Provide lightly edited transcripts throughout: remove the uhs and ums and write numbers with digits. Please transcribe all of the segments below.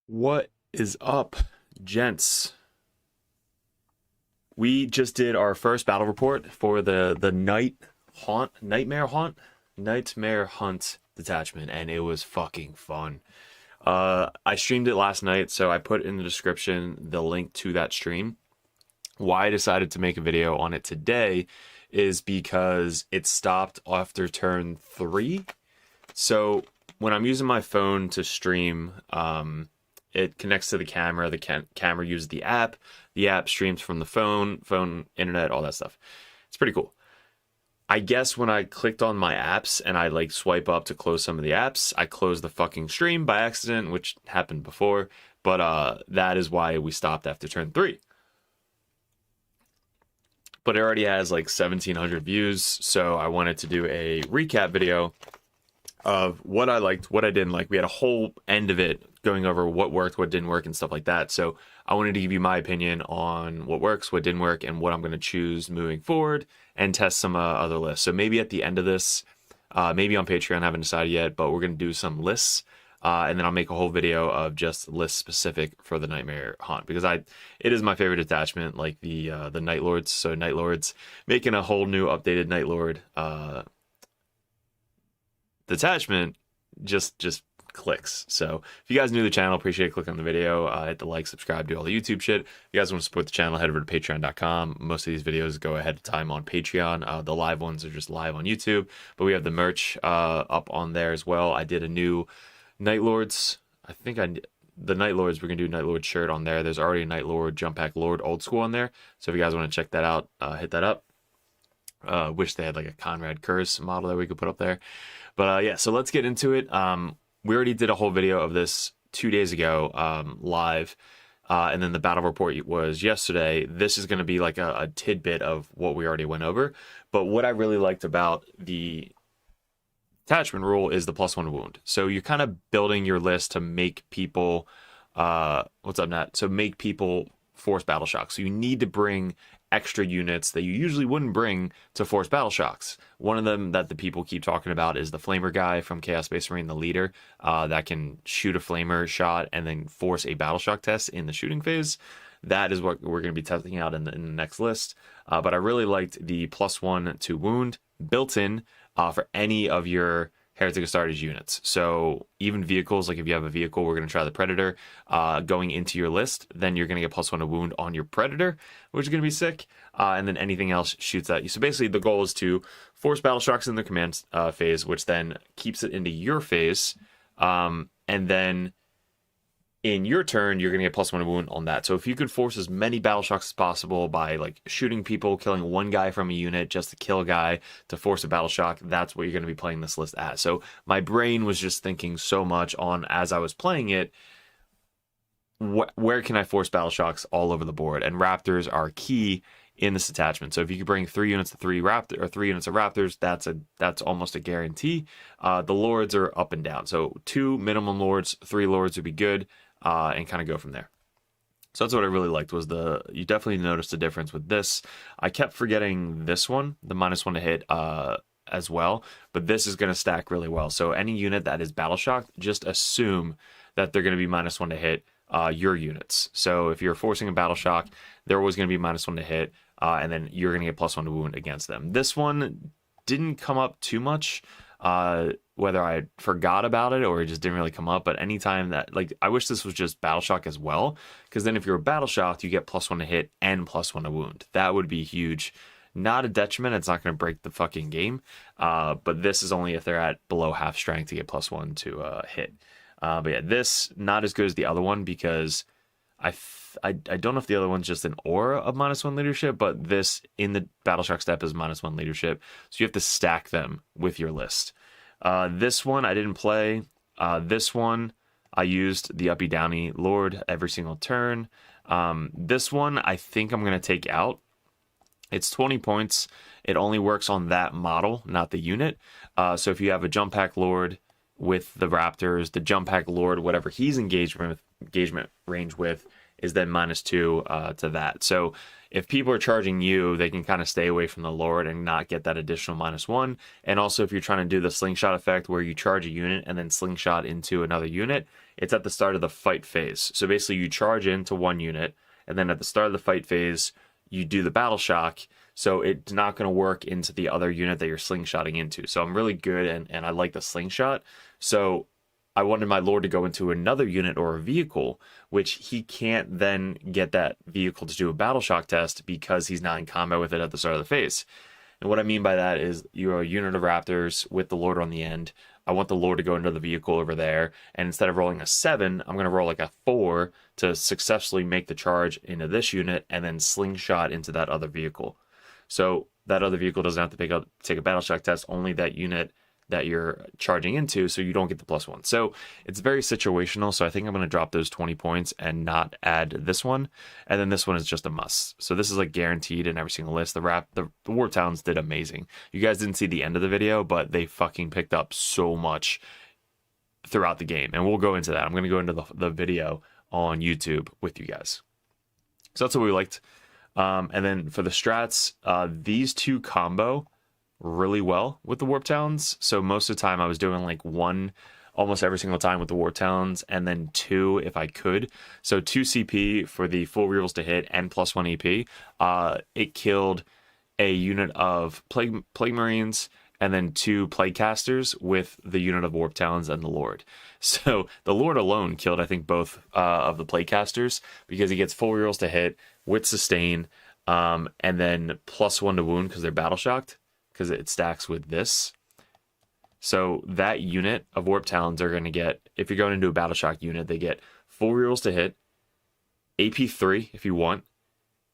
What is up, gents? We just did our first battle report for the nightmare hunt detachment, and it was fucking fun. I streamed it last night, so I put in the description the link to that stream. Why I decided to make a video on it today is because it stopped after turn 3. So when I'm using my phone to stream, it connects to the camera. The camera uses the app. The app streams from the phone, internet, all that stuff. It's pretty cool. I guess when I clicked on my apps and I like swipe up to close some of the apps, I closed the fucking stream by accident, which happened before. But that is why we stopped after turn 3. But it already has like 1,700 views, so I wanted to do a recap video of what I liked, what I didn't like. We had a whole end of it going over what worked, what didn't work, and stuff like that. So I wanted to give you my opinion on what works, what didn't work, and what I'm going to choose moving forward, and test some other lists. So maybe at the end of this, maybe on Patreon, I haven't decided yet, but we're going to do some lists. And then I'll make a whole video of just lists specific for the Nightmare Hunt, because it is my favorite attachment, like the Night Lords. So Night Lords, making a whole new updated Night Lord detachment just clicks. So if you guys new to the channel, appreciate it. Click on the video, hit the like, subscribe, do all the YouTube shit. If you guys want to support the channel, head over to patreon.com. Most of these videos go ahead of time on Patreon. The live ones are just live on YouTube, but we have the merch up on there as well. I did a new Night Lords. The Night Lords, we're gonna do Night Lord shirt on there. There's already a Night Lord Jump Pack Lord old school on there. So if you guys want to check that out, hit that up. Wish they had like a Conrad Kurz model that we could put up there. But yeah, so let's get into it. We already did a whole video of this 2 days ago, live. And then the battle report was yesterday. This is going to be like a tidbit of what we already went over. But what I really liked about the attachment rule is the +1 wound. So you're kind of building your list to make people, what's up, Nat? So make people force battle shock. So you need to bring extra units that you usually wouldn't bring to force battle shocks. One of them that the people keep talking about is the flamer guy from Chaos Space Marine, the leader, that can shoot a flamer shot and then force a battle shock test in the shooting phase. That is what we're going to be testing out in the next list. But I really liked the +1 to wound built in for any of your Heretic Astartes units. So even vehicles, like if you have a vehicle, we're going to try the Predator going into your list, then you're going to get +1 to wound on your Predator, which is going to be sick. And then anything else shoots at you. So basically the goal is to force battle shocks in the command phase, which then keeps it into your phase. And then in your turn, you're going to get +1 to wound on that. So if you could force as many battle shocks as possible by like shooting people, killing one guy from a unit just to kill a guy to force a battle shock, that's what you're going to be playing this list at. So my brain was just thinking so much on, as I was playing it, where can I force battle shocks all over the board? And Raptors are key in this attachment. So if you could bring 3 units to 3 Raptor or 3 units of Raptors, that's almost a guarantee. The Lords are up and down. So 2 minimum Lords, 3 Lords would be good. And kind of go from there. So that's what I really liked, was you definitely noticed a difference with this. I kept forgetting this one, the -1 to hit as well, but this is going to stack really well. So any unit that is battle shocked, just assume that they're going to be -1 to hit your units. So if you're forcing a battle shock, they're always going to be -1 to hit, and then you're going to get +1 to wound against them. This one didn't come up too much. Whether I forgot about it or it just didn't really come up, but anytime that, like, I wish this was just battle shock as well, because then if you're battle shocked, you get +1 to hit and +1 to wound. That would be huge. Not a detriment, it's not going to break the fucking game, but this is only if they're at below half strength to get +1 to hit. But yeah, this not as good as the other one, because I don't know if the other one's just an aura of -1 leadership, but this in the battle shock step is -1 leadership, so you have to stack them with your list. This one I didn't play. This one I used the uppy downy Lord every single turn. This one I think I'm going to take out. It's 20 points. It only works on that model, not the unit. So if you have a jump pack Lord with the Raptors, the jump pack Lord, whatever he's engagement range with, is then -2 to that. So if people are charging you, they can kind of stay away from the Lord and not get that additional -1. And also, if you're trying to do the slingshot effect where you charge a unit and then slingshot into another unit, it's at the start of the fight phase. So basically, you charge into one unit, and then at the start of the fight phase, you do the battle shock. So it's not going to work into the other unit that you're slingshotting into. So I'm really good, and I like the slingshot. So I wanted my Lord to go into another unit or a vehicle, which he can't then get that vehicle to do a battle shock test because he's not in combat with it at the start of the phase. And what I mean by that is you're a unit of raptors with the Lord on the end. I want the Lord to go into the vehicle over there, and instead of rolling a 7, I'm going to roll like a 4 to successfully make the charge into this unit and then slingshot into that other vehicle. So that other vehicle doesn't have to take a battle shock test, only that unit that you're charging into, so you don't get the +1. So it's very situational. So I think I'm going to drop those 20 points and not add this one. And then this one is just a must. So this is like guaranteed in every single list. The War Towns did amazing. You guys didn't see the end of the video, but they fucking picked up so much throughout the game. And we'll go into that. I'm going to go into the video on YouTube with you guys. So that's what we liked. And then for the strats, these two combo really well with the Warp Towns. So most of the time I was doing like 1 almost every single time with the Warp Towns, and then 2 if I could. So 2 CP for the full rerolls to hit and +1 EP. It killed a unit of Plague Marines and then 2 Plague Casters with the unit of Warp Towns and the Lord. So the Lord alone killed, I think, both of the Plague Casters because he gets full rerolls to hit with sustain, and then +1 to wound because they're battle shocked, because it stacks with this. So that unit of Warp Talons are going to get, if you're going into a battle shock unit, they get full rerolls to hit, AP3 if you want,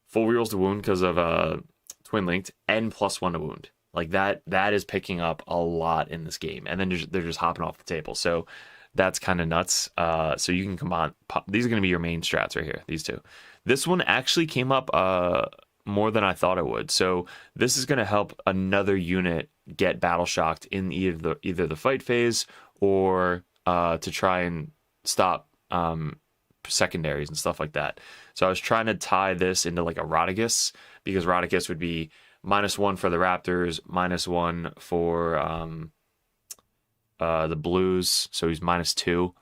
full rerolls to wound because of twin linked, and +1 to wound. Like that is picking up a lot in this game, and then they're just hopping off the table. So that's kind of nuts. So you can combine. These are going to be your main strats right here. These two. This one actually came up more than I thought it would. So this is going to help another unit get battle shocked in either the fight phase or to try and stop secondaries and stuff like that. So I was trying to tie this into like a Rodigus, because Rodigus would be -1 for the Raptors, -1 for the Blues, so he's -2.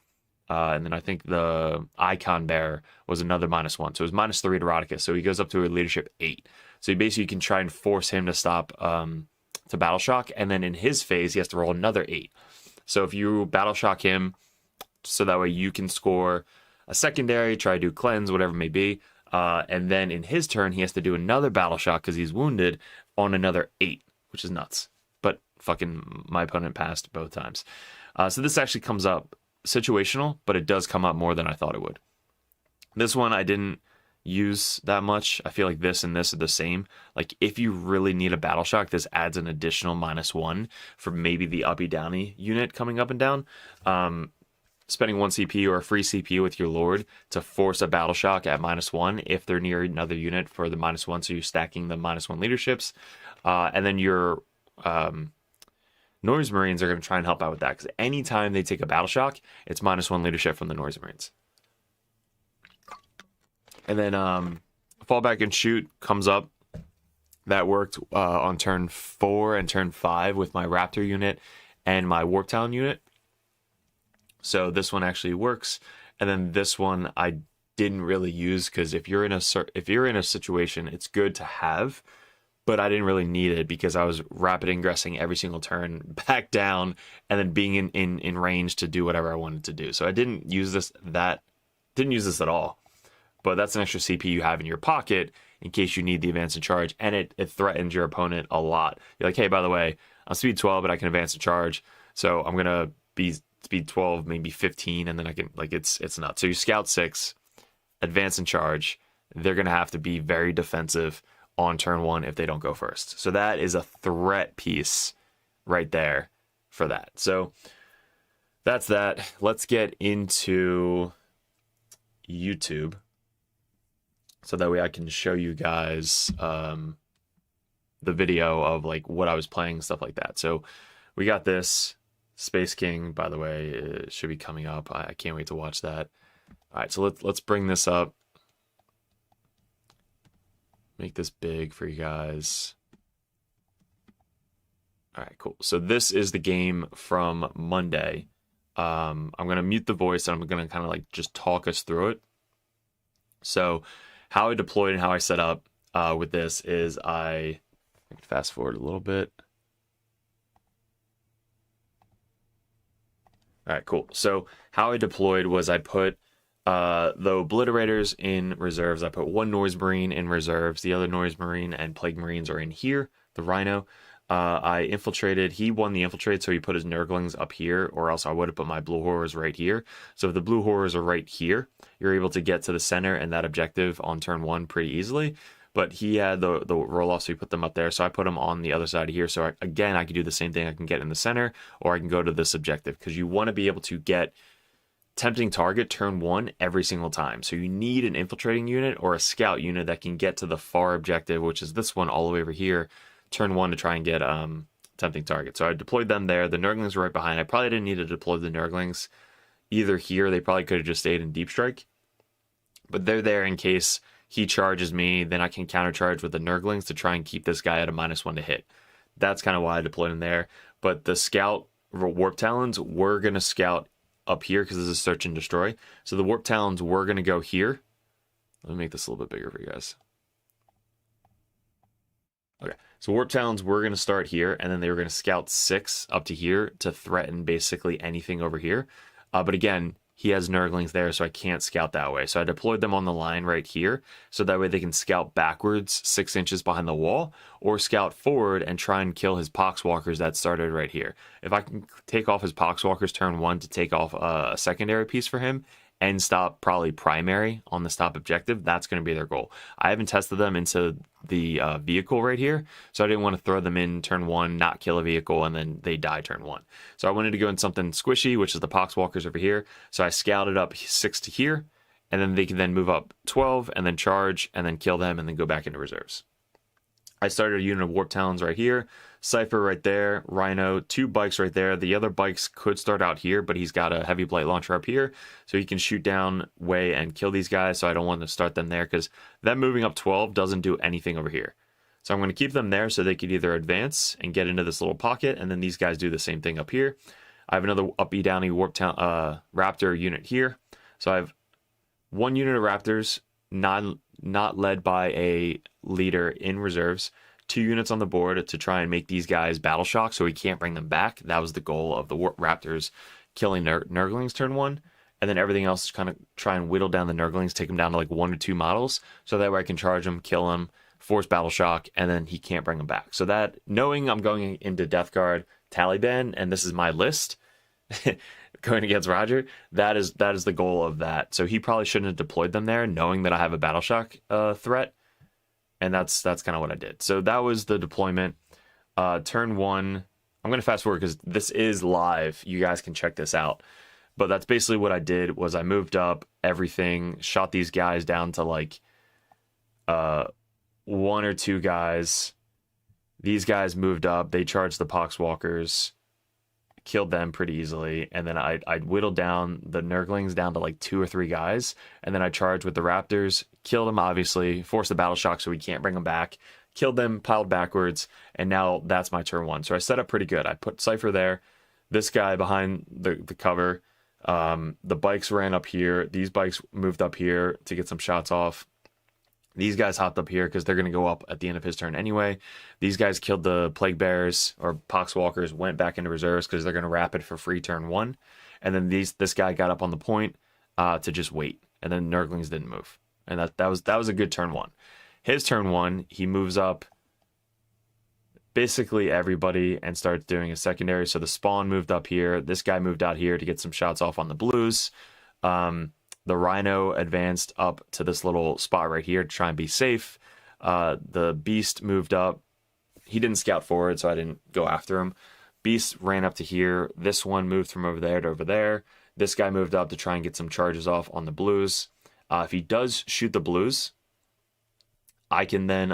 And then I think the Icon Bearer was another -1. So it was -3 to Rodigus. So he goes up to a leadership 8. So you basically can try and force him to stop to battle shock. And then in his phase, he has to roll another 8. So if you battle shock him, so that way you can score a secondary, try to do cleanse, whatever it may be. And then in his turn, he has to do another battle shock because he's wounded on another 8, which is nuts. But fucking my opponent passed both times. So this actually comes up situational, but it does come up more than I thought it would. This one I didn't use that much. I feel like this and this are the same. Like if you really need a battle shock, this adds an additional -1 for maybe the uppy downy unit coming up and down. Spending 1 CP or a free CP with your Lord to force a battle shock at -1 if they're near another unit for the -1, so you're stacking the -1 leaderships. And then your Noise Marines are going to try and help out with that, because anytime they take a battle shock, it's -1 leadership from the Noise Marines. And then fall back and shoot comes up. That worked on turn 4 and turn 5 with my Raptor unit and my Warp Town unit. So this one actually works. And then this one I didn't really use, because if you're in a situation, it's good to have, but I didn't really need it because I was rapid ingressing every single turn back down and then being in range to do whatever I wanted to do. So I didn't use this at all. But that's an extra CP you have in your pocket in case you need the advance and charge, and it threatens your opponent a lot. You're like, hey, by the way, I'm speed 12, but I can advance and charge, so I'm gonna be speed 12, maybe 15, and then I can, like, it's nuts. So you scout 6, advance and charge. They're gonna have to be very defensive on turn 1 if they don't go first. So that is a threat piece right there for that. So that's that. Let's get into YouTube, so that way I can show you guys the video of like what I was playing and stuff like that. So we got this Space King, by the way, it should be coming up. I can't wait to watch that. All right, so let's bring this up make this big for you guys. All right, cool. So this is the game from Monday. I'm going to mute the voice and I'm going to kind of like just talk us through it. So how I deployed and how I set up with this is I can fast forward a little bit. All right, cool. So how I deployed was I put the obliterators in reserves. I put one noise marine in reserves. The other noise marine and plague marines are in here. The rhino. I infiltrated. He won the infiltrate, so he put his nurglings up here, or else I would have put my blue horrors right here. So if the blue horrors are right here, you're able to get to the center and that objective on turn 1 pretty easily. But he had the roll off, so he put them up there. So I put them on the other side of here. So I could do the same thing. I can get in the center, or I can go to this objective, because you want to be able to get tempting target turn 1 every single time. So you need an infiltrating unit or a scout unit that can get to the far objective, which is this one all the way over here, turn 1, to try and get tempting target. So I deployed them there. The nurglings were right behind. I probably didn't need to deploy the nurglings either here. They probably could have just stayed in deep strike, but they're there in case he charges me. Then I can countercharge with the nurglings to try and keep this guy at a -1 to hit. That's kind of why I deployed him there. But the scout warp talons were going to scout up here because this is search and destroy. So the warp talons were going to go here. Let me make this a little bit bigger for you guys. Okay, so warp talons were going to start here, and then they were going to scout 6 up to here to threaten basically anything over here. But again, he has nurglings there, so I can't scout that way. So I deployed them on the line right here, so that way they can scout backwards 6 inches behind the wall, or scout forward and try and kill his poxwalkers that started right here. If I can take off his poxwalkers turn 1 to take off a secondary piece for him, and stop probably primary on the stop objective, that's going to be their goal. I haven't tested them into the vehicle right here, so I didn't want to throw them in turn 1, not kill a vehicle, and then they die turn 1. So I wanted to go in something squishy, which is the poxwalkers over here. So I scouted up 6 to here, and then they can then move up 12, and then charge, and then kill them, and then go back into reserves. I started a unit of warp talons right here, Cypher right there, Rhino, 2 bikes right there. The other bikes could start out here, but he's got a heavy blight launcher up here, so he can shoot down way and kill these guys. So I don't want to start them there, because them moving up 12 doesn't do anything over here. So I'm going to keep them there so they could either advance and get into this little pocket, and then these guys do the same thing up here. I have another uppy downy warp raptor unit here. So I have 1 unit of raptors, not led by a leader in reserves. 2 units on the board to try and make these guys battle shock so we can't bring them back. That was the goal of the raptors, killing nurglings turn 1. And then everything else is kind of try and whittle down the nurglings, take them down to like 1 or 2 models, so that way I can charge them, kill them, force battle shock, and then he can't bring them back. So that, knowing I'm going into Death Guard Taliban, and this is my list, going against Roger, that is the goal of that. So he probably shouldn't have deployed them there, knowing that I have a battle shock threat. And that's kind of what I did. So that was the deployment. Turn 1, I'm going to fast forward because this is live. You guys can check this out. But that's basically what I did, was I moved up everything, shot these guys down to like 1 or 2 guys. These guys moved up. They charged the poxwalkers, killed them pretty easily. And then I whittled down the nurglings down to like 2 or 3 guys. And then I charged with the raptors, killed them obviously, forced the battle shock so we can't bring them back, killed them, piled backwards, and now that's my turn 1. So I set up pretty good. I put Cypher there, this guy behind the cover. The bikes ran up here. These bikes moved up here to get some shots off. These guys hopped up here because they're going to go up at the end of his turn anyway. These guys killed the plague bears or poxwalkers, went back into reserves because they're going to rapid for free turn 1. And then this guy got up on the point to just wait. And then nurglings didn't move. And that was a good turn 1. His turn 1, he moves up basically everybody and starts doing a secondary. So the spawn moved up here. This guy moved out here to get some shots off on the blues. The Rhino advanced up to this little spot right here to try and be safe. The Beast moved up. He didn't scout forward, so I didn't go after him. Beast ran up to here. This one moved from over there to over there. This guy moved up to try and get some charges off on the blues. If he does shoot the blues, I can then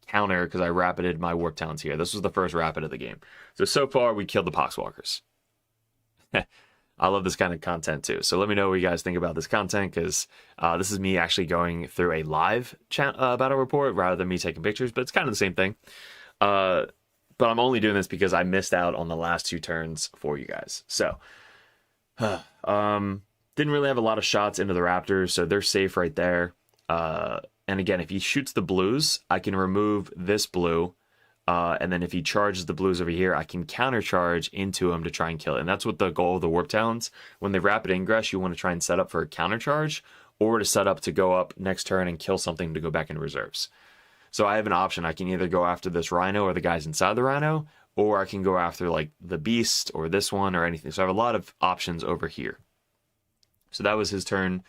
counter because I rapided my warp talons here. This was the first rapid of the game. So far we killed the poxwalkers. I love this kind of content too. So let me know what you guys think about this content, because this is me actually going through a live battle report rather than me taking pictures, but it's kind of the same thing. But I'm only doing this because I missed out on the last 2 turns for you guys. So didn't really have a lot of shots into the raptors, so they're safe right there. And again, if he shoots the blues, I can remove this blue. And then if he charges the blues over here, I can countercharge into him to try and kill it. And that's what the goal of the warp talents. When they rapid ingress, you want to try and set up for a countercharge, or to set up to go up next turn and kill something to go back into reserves. So I have an option. I can either go after this rhino or the guys inside the rhino, or I can go after like the beast or this one or anything. So I have a lot of options over here. So that was his turn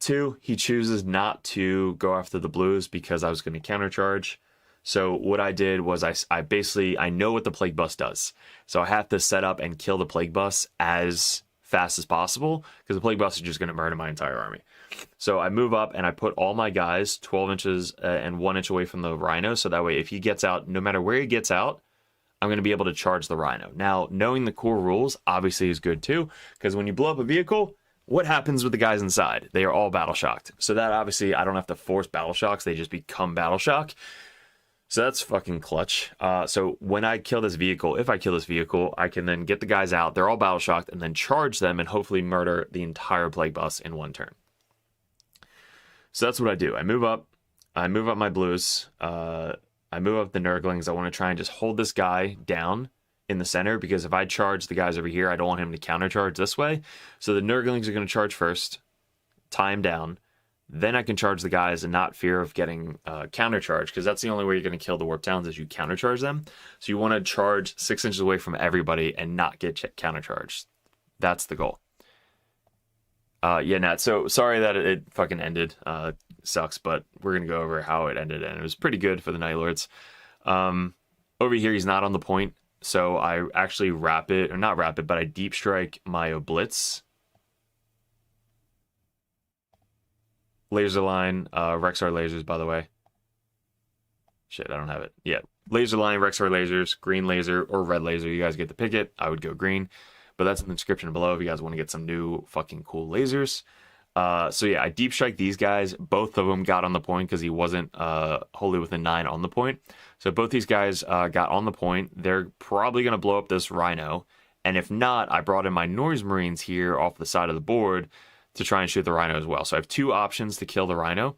2. He chooses not to go after the blues because I was going to countercharge. So what I did was I know what the plague bus does. So I have to set up and kill the plague bus as fast as possible, because the plague bus is just going to murder my entire army. So I move up and I put all my guys 12 inches and 1 inch away from the rhino. So that way, if he gets out, no matter where he gets out, I'm going to be able to charge the rhino. Now, knowing the core rules obviously is good too, because when you blow up a vehicle, what happens with the guys inside? They are all battle shocked. So that obviously I don't have to force battle shocks. They just become battle shock. So that's fucking clutch. So when I kill this vehicle, if I kill this vehicle, I can then get the guys out. They're all battle shocked, and then charge them and hopefully murder the entire plague bus in 1 turn. So that's what I do. I move up my blues. I move up the nurglings. I want to try and just hold this guy down in the center, because if I charge the guys over here, I don't want him to countercharge this way. So the nurglings are going to charge first, tie him down. Then I can charge the guys and not fear of getting countercharged, because that's the only way you're going to kill the warp talons, is you countercharge them. So you want to charge 6 inches away from everybody and not get countercharged. That's the goal. Yeah, Nat, so sorry that it fucking ended. Sucks, but we're going to go over how it ended, and it was pretty good for the Night Lords. Over here, he's not on the point, so I actually I deep strike my Oblitz. Laser line, Rexar lasers, by the way. Shit, I don't have it. Yeah, laser line, Rexar lasers, green laser, or red laser. You guys get to pick it. I would go green, but that's in the description below if you guys want to get some new fucking cool lasers. So yeah, I deep strike these guys. Both of them got on the point because he wasn't wholly within 9 on the point. So both these guys got on the point. They're probably going to blow up this rhino. And if not, I brought in my noise marines here off the side of the board to try and shoot the rhino as well. So I have 2 options to kill the rhino.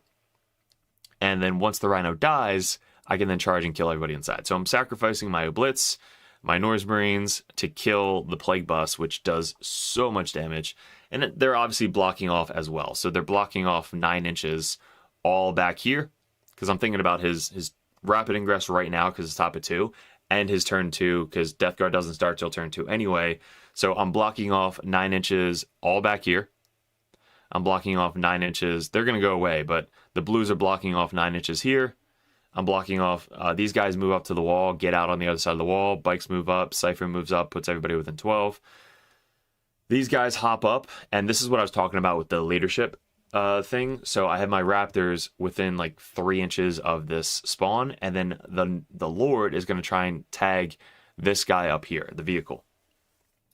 And then once the rhino dies, I can then charge and kill everybody inside. So I'm sacrificing my Oblitz, my noise marines to kill the plague bus, which does so much damage. And they're obviously blocking off as well. So they're blocking off 9 inches all back here, because I'm thinking about his rapid ingress right now because it's top of 2, and his turn 2 because Death Guard doesn't start till turn 2 anyway. So I'm blocking off 9 inches all back here. I'm blocking off 9 inches. They're going to go away, but the blues are blocking off 9 inches here. I'm blocking off. These guys move up to the wall, get out on the other side of the wall. Bikes move up. Cypher moves up, puts everybody within 12. These guys hop up, and this is what I was talking about with the leadership thing. So I have my raptors within like 3 inches of this spawn, and then the Lord is going to try and tag this guy up here, the vehicle.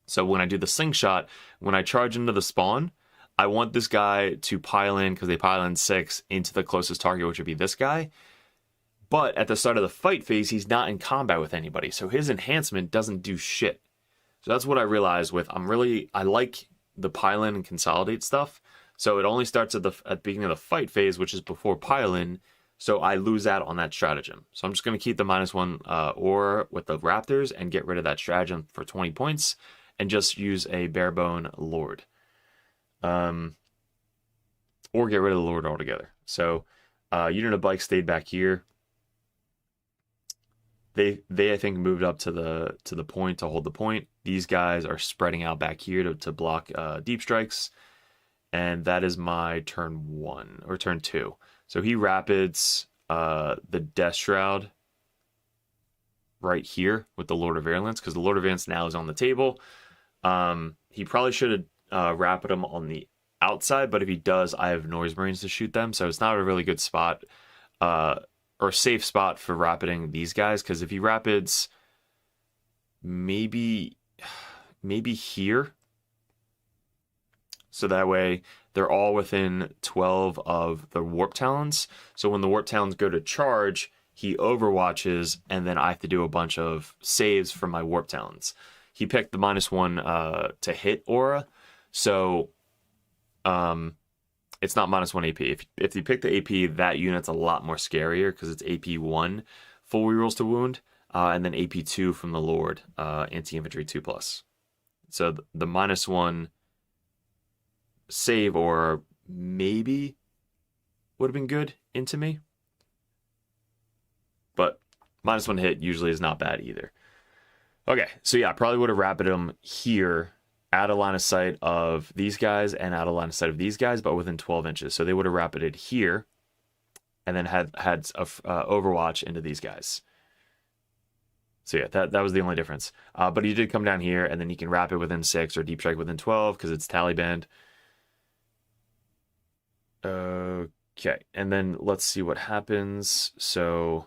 So when I do the slingshot, when I charge into the spawn, I want this guy to pile in, because they pile in 6, into the closest target, which would be this guy. But at the start of the fight phase, he's not in combat with anybody, so his enhancement doesn't do shit. So that's what I realized with, I like the pile in and consolidate stuff. So it only starts at the beginning of the fight phase, which is before pile in. So I lose out on that stratagem. So I'm just going to keep the -1 ore with the raptors and get rid of that stratagem for 20 points and just use a barebone lord. Or get rid of the lord altogether. So unit of bike stayed back here. They I think moved up to the point to hold the point. These guys are spreading out back here to block deep strikes, and that is my turn 1 or turn 2. So he rapids the Death Shroud right here with the Lord of Virulence, because the Lord of Virulence now is on the table. He probably should have rapid him on the outside, but if he does, I have noise marines to shoot them, so it's not a really good spot or safe spot for rapiding these guys, because if he rapids maybe here, So that way they're all within 12 of the warp talons. So when the warp talons go to charge, he overwatches, and then I have to do a bunch of saves for my warp talons. He picked the -1 to hit aura, so it's not -1 AP. If you pick the AP, that unit's a lot more scarier because it's AP1 full rerolls to wound, and then AP2 from the Lord, anti-infantry 2+. So the -1 save or maybe would have been good into me, but -1 hit usually is not bad either. Okay, so yeah, I probably would have rapid him here, out of line of sight of these guys and out of line of sight of these guys, but within 12 inches. So they would have rapided here and then had a overwatch into these guys. So yeah, that was the only difference. But he did come down here, and then he can rapid within 6 or deep strike within 12 because it's Taliban. Okay, and then let's see what happens. So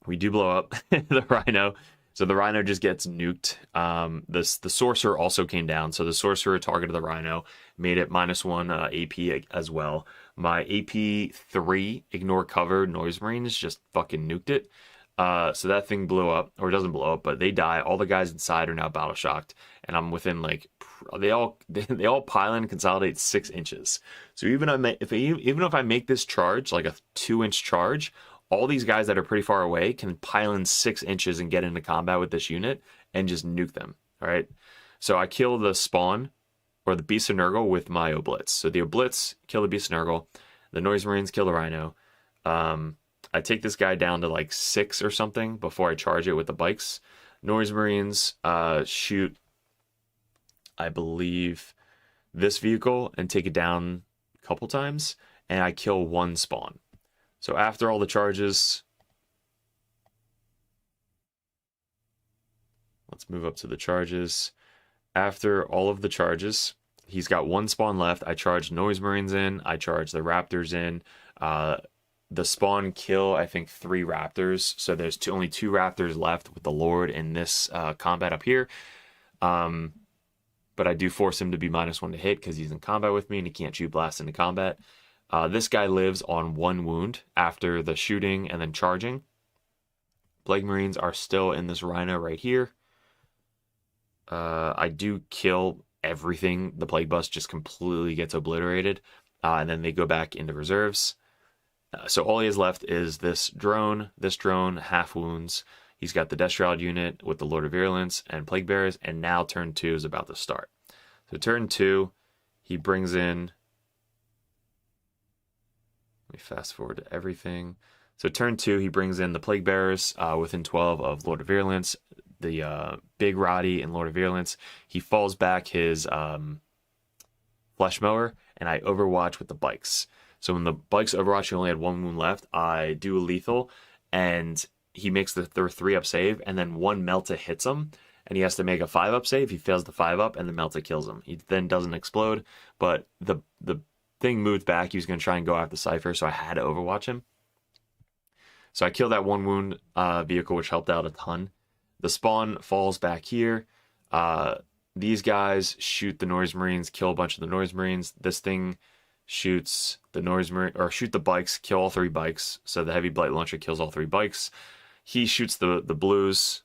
we do blow up the Rhino. So the Rhino just gets nuked. The Sorcerer also came down. So the Sorcerer targeted the Rhino, made it -1 AP as well. My AP3 ignore cover Noise Marines just fucking nuked it. So that thing blew up, or it doesn't blow up, but they die. All the guys inside are now battle shocked, and I'm within like they all pile in and consolidate 6 inches. So even if I make this charge like a 2-inch charge, all these guys that are pretty far away can pile in 6 inches and get into combat with this unit and just nuke them. All right. So I kill the spawn or the Beast of Nurgle with my Oblitz. So the Oblitz kill the Beast of Nurgle, the Noise Marines kill the Rhino. I take this guy down to like 6 or something before I charge it with the bikes. Noise Marines shoot, I believe, this vehicle and take it down a couple times, and I kill 1 spawn. So after all the charges, let's move up to the charges. After all of the charges, he's got 1 spawn left. I charge Noise Marines in. I charge the Raptors in. The spawn kill, I think, 3 Raptors. So there's only 2 Raptors left with the Lord in this combat up here. But I do force him to be -1 to hit because he's in combat with me and he can't shoot blast into combat. This guy lives on 1 wound after the shooting and then charging. Plague Marines are still in this Rhino right here. I do kill everything. The Plague Bus just completely gets obliterated. And then they go back into reserves. So all he has left is this drone, half wounds. He's got the Death Shroud unit with the Lord of Virulence and Plague Bearers, and now turn 2 is about to start. So turn 2, he brings in... Let me fast forward to everything. So turn 2, he brings in the Plague Bearers within 12 of Lord of Virulence, the Big Roddy and Lord of Virulence. He falls back his Flesh Mower, and I overwatch with the bikes. So when the bikes overwatch, he only had 1 wound left. I do a lethal, and he makes the 3-up save, and then 1 Melta hits him, and he has to make a 5-up save. He fails the 5-up, and the Melta kills him. He then doesn't explode, but the thing moved back. He was going to try and go after Cypher, so I had to overwatch him. So I killed that 1 wound vehicle, which helped out a ton. The spawn falls back here. These guys shoot the Noise Marines, kill a bunch of the Noise Marines. This thing shoots the Noise Marine, or shoot the bikes, kill all 3 bikes. So the Heavy Blight Launcher kills all 3 bikes. He shoots the blues.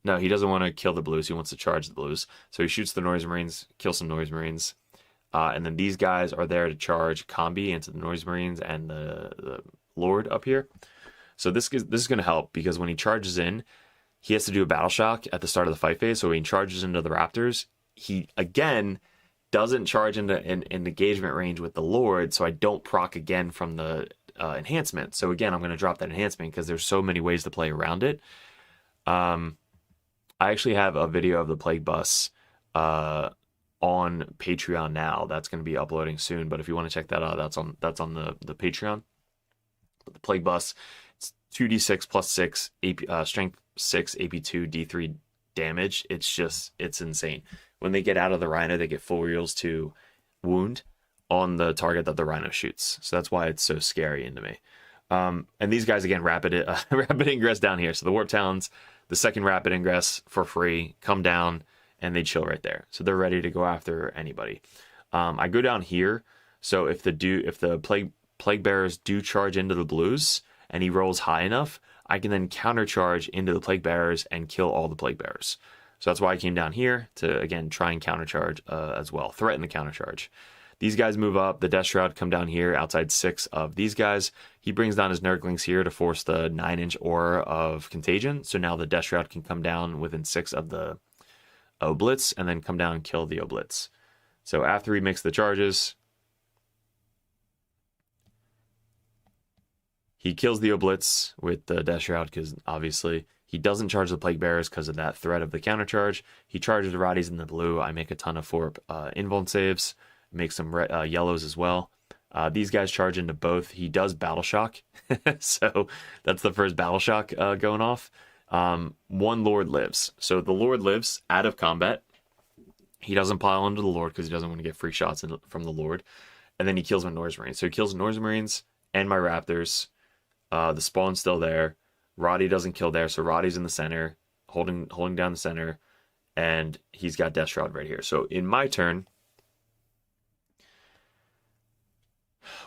No, he doesn't want to kill the blues. He wants to charge the blues. So he shoots the Noise Marines, kills some Noise Marines. And then these guys are there to charge combi into the Noise Marines and the Lord up here. So this is going to help, because when he charges in, he has to do a battle shock at the start of the fight phase. So when he charges into the Raptors, he, again, doesn't charge into an engagement range with the Lord, so I don't proc again from the enhancement. So again, I'm going to drop that enhancement because there's so many ways to play around it. I actually have a video of the Plague Bus on Patreon now. That's going to be uploading soon, but if you want to check that out, that's on the Patreon. But the Plague Bus, it's 2d6 plus 6 AP, strength 6 AP2 D3 damage. It's insane. When they get out of the Rhino, they get full reels to wound on the target that the Rhino shoots. So that's why it's so scary into me. And these guys, again, rapid ingress down here. So the Warp Talons, the second rapid ingress for free, come down and they chill right there. So they're ready to go after anybody. I go down here. So if the plague bearers do charge into the blues and he rolls high enough, I can then countercharge into the plague bearers and kill all the plague bearers. So that's why I came down here to, again, try and countercharge as well, threaten the countercharge. These guys move up. The Death Shroud come down here outside 6 of these guys. He brings down his Nurglings here to force the 9-inch aura of contagion. So now the Death Shroud can come down within 6 of the Oblitz and then come down and kill the Oblitz. So after he makes the charges, he kills the Oblitz with the Death Shroud because obviously he doesn't charge the Plague Bearers because of that threat of the countercharge. He charges the Roddies in the blue. I make a ton of Forp invuln saves, make some yellows as well. These guys charge into both. He does Battle Shock, so that's the first Battle Shock going off. One Lord lives. So the Lord lives out of combat. He doesn't pile into the Lord because he doesn't want to get free shots from the Lord. And then he kills my Noise Marines. So he kills Noise Marines and my Raptors. The spawn's still there. Roddy doesn't kill there, so Roddy's in the center, holding down the center, and he's got Death Shroud right here. So in my turn,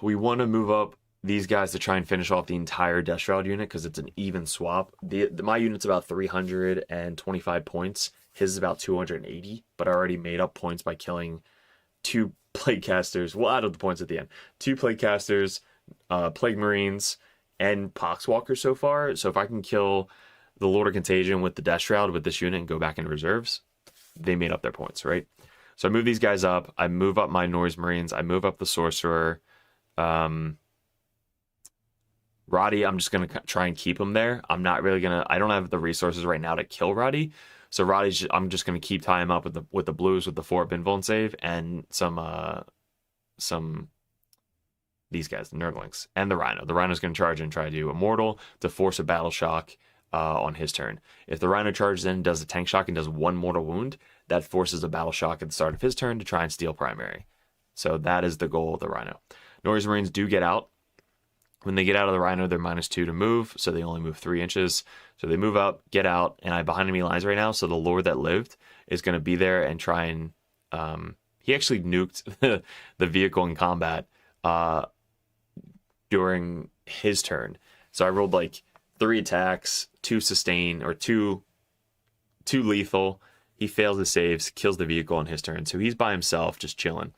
we want to move up these guys to try and finish off the entire Death Shroud unit because it's an even swap. My unit's about 325 points. His is about 280, but I already made up points by killing 2 Plague Casters. Well, added the points at the end. 2 Plague Casters, Plague Marines, and Poxwalkers so far. So if I can kill the Lord of Contagion with the Death Shroud with this unit and go back into reserves, they made up their points, right? So I move these guys up. I move up my Noise Marines. I move up the Sorcerer. Roddy, I'm just going to try and keep him there. I'm not really going to... I don't have the resources right now to kill Roddy. So Roddy's... I'm just going to keep tying him up with the blues with the 4 invuln save and some these guys, the Nurglings, and the Rhino. The Rhino's going to charge and try to do Immortal to force a Battle Shock on his turn. If the Rhino charges in, does a Tank Shock, and does 1 mortal wound, that forces a Battle Shock at the start of his turn to try and steal primary. So that is the goal of the Rhino. Noise Marines do get out. When they get out of the Rhino, they're -2 to move, so they only move 3 inches. So they move up, get out, and I'm behind enemy lines right now, so the Lord that lived is going to be there and try and... he actually nuked the vehicle in combat during his turn. So I rolled like 3 attacks, 2 sustain, or 2 lethal. He fails his saves, kills the vehicle on his turn. So he's by himself, just chilling.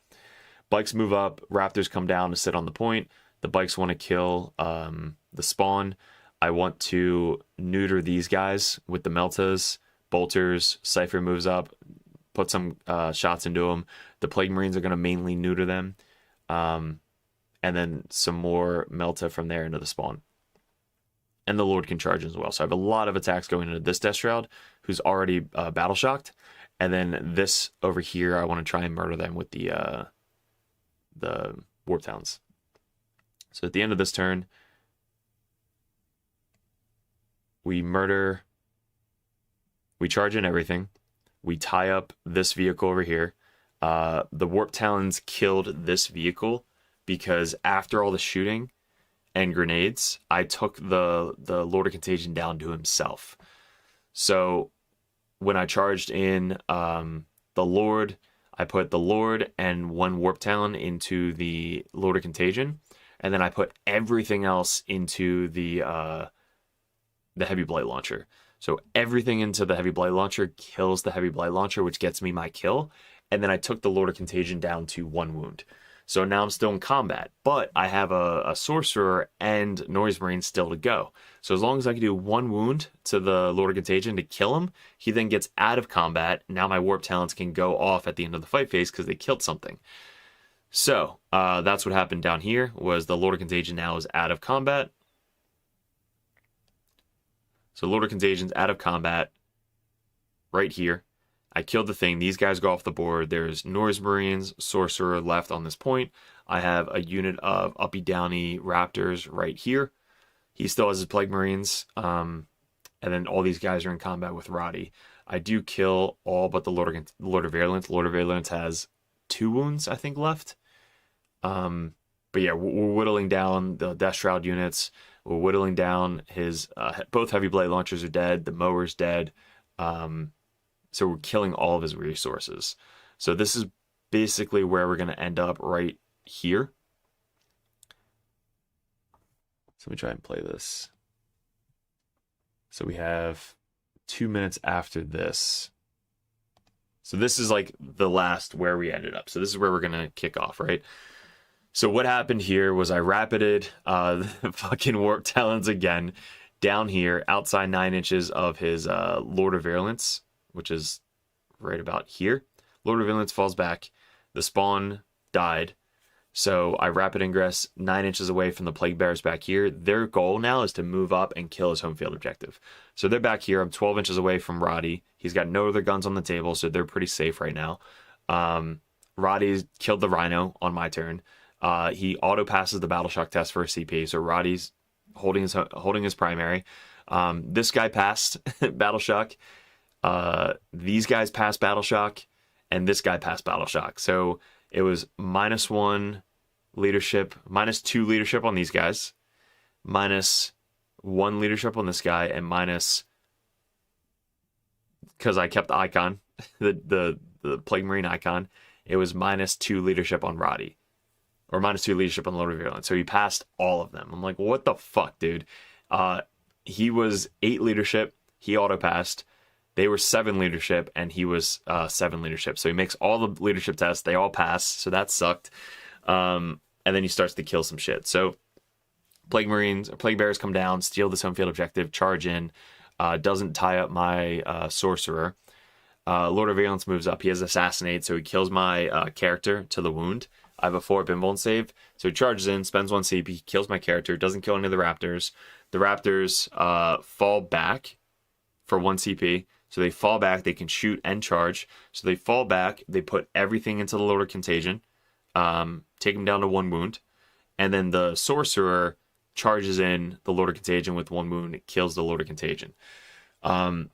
Bikes move up, Raptors come down to sit on the point. The Bikes want to kill the spawn. I want to neuter these guys with the Meltas, Bolters. Cypher moves up, put some shots into them. The Plague Marines are going to mainly neuter them. And then some more Melta from there into the spawn. And the Lord can charge as well. So I have a lot of attacks going into this Death Shroud, who's already Battle Shocked. And then this over here, I want to try and murder them with the Warp Talons. So at the end of this turn, we charge in everything. We tie up this vehicle over here. The Warp Talons killed this vehicle because after all the shooting and grenades, I took the Lord of Contagion down to himself. So when I charged in the Lord, I put the Lord and 1 Warp Talon into the Lord of Contagion, and then I put everything else into the Heavy Blight Launcher. So everything into the Heavy Blight Launcher kills the Heavy Blight Launcher, which gets me my kill, and then I took the Lord of Contagion down to 1 wound. So now I'm still in combat, but I have a Sorcerer and Noise Marine still to go. So as long as I can do 1 wound to the Lord of Contagion to kill him, he then gets out of combat. Now my Warp Talents can go off at the end of the fight phase because they killed something. So that's what happened down here, was the Lord of Contagion now is out of combat. So Lord of Contagion's out of combat right here. I killed the thing. These guys go off the board. There's Noise Marines, Sorcerer left on this point. I have a unit of uppy downy Raptors right here. He still has his Plague Marines. And then all these guys are in combat with Roddy. I do kill all but the Lord of Virulence. Lord of Virulence has 2 wounds, I think, left. But yeah, we're whittling down the Death Shroud units. We're whittling down his... both Heavy Blade Launchers are dead. The Mower's dead. So we're killing all of his resources. So this is basically where we're going to end up right here. So let me try and play this. So we have 2 minutes after this. So this is like the last where we ended up. So this is where we're going to kick off, right? So what happened here was I rapided the fucking warp talons again down here outside 9 inches of his Lord of Virulence, which is right about here. Lord of Virulence falls back. The spawn died. So I rapid ingress 9 inches away from the Plague Bearers back here. Their goal now is to move up and kill his home field objective. So they're back here. I'm 12 inches away from Roddy. He's got no other guns on the table, so they're pretty safe right now. Roddy killed the Rhino on my turn. He auto passes the Battle Shock test for a CP, so Roddy's holding his primary. This guy passed Battle Shock. These guys passed Battle Shock, and this guy passed Battle Shock. So it was -1 leadership, -2 leadership on these guys, -1 leadership on this guy, and minus, because I kept the icon, the Plague Marine icon, it was -2 leadership on Roddy, or -2 leadership on Lord of Virulence. So he passed all of them. I'm like, what the fuck, dude? He was 8 leadership, he auto passed. They were 7 leadership, and he was 7 leadership. So he makes all the leadership tests. They all pass, so that sucked. And then he starts to kill some shit. So Plague Bearers come down, steal this home field objective, charge in, doesn't tie up my sorcerer. Lord of Virulence moves up. He has Assassinate, so he kills my character to the wound. I have a 4 Bimble save. So he charges in, spends 1 CP, kills my character, doesn't kill any of the Raptors. The Raptors fall back for 1 CP. So they fall back, they can shoot and charge. So they fall back, they put everything into the Lord of Contagion, take him down to 1 wound. And then the Sorcerer charges in the Lord of Contagion with 1 wound, kills the Lord of Contagion.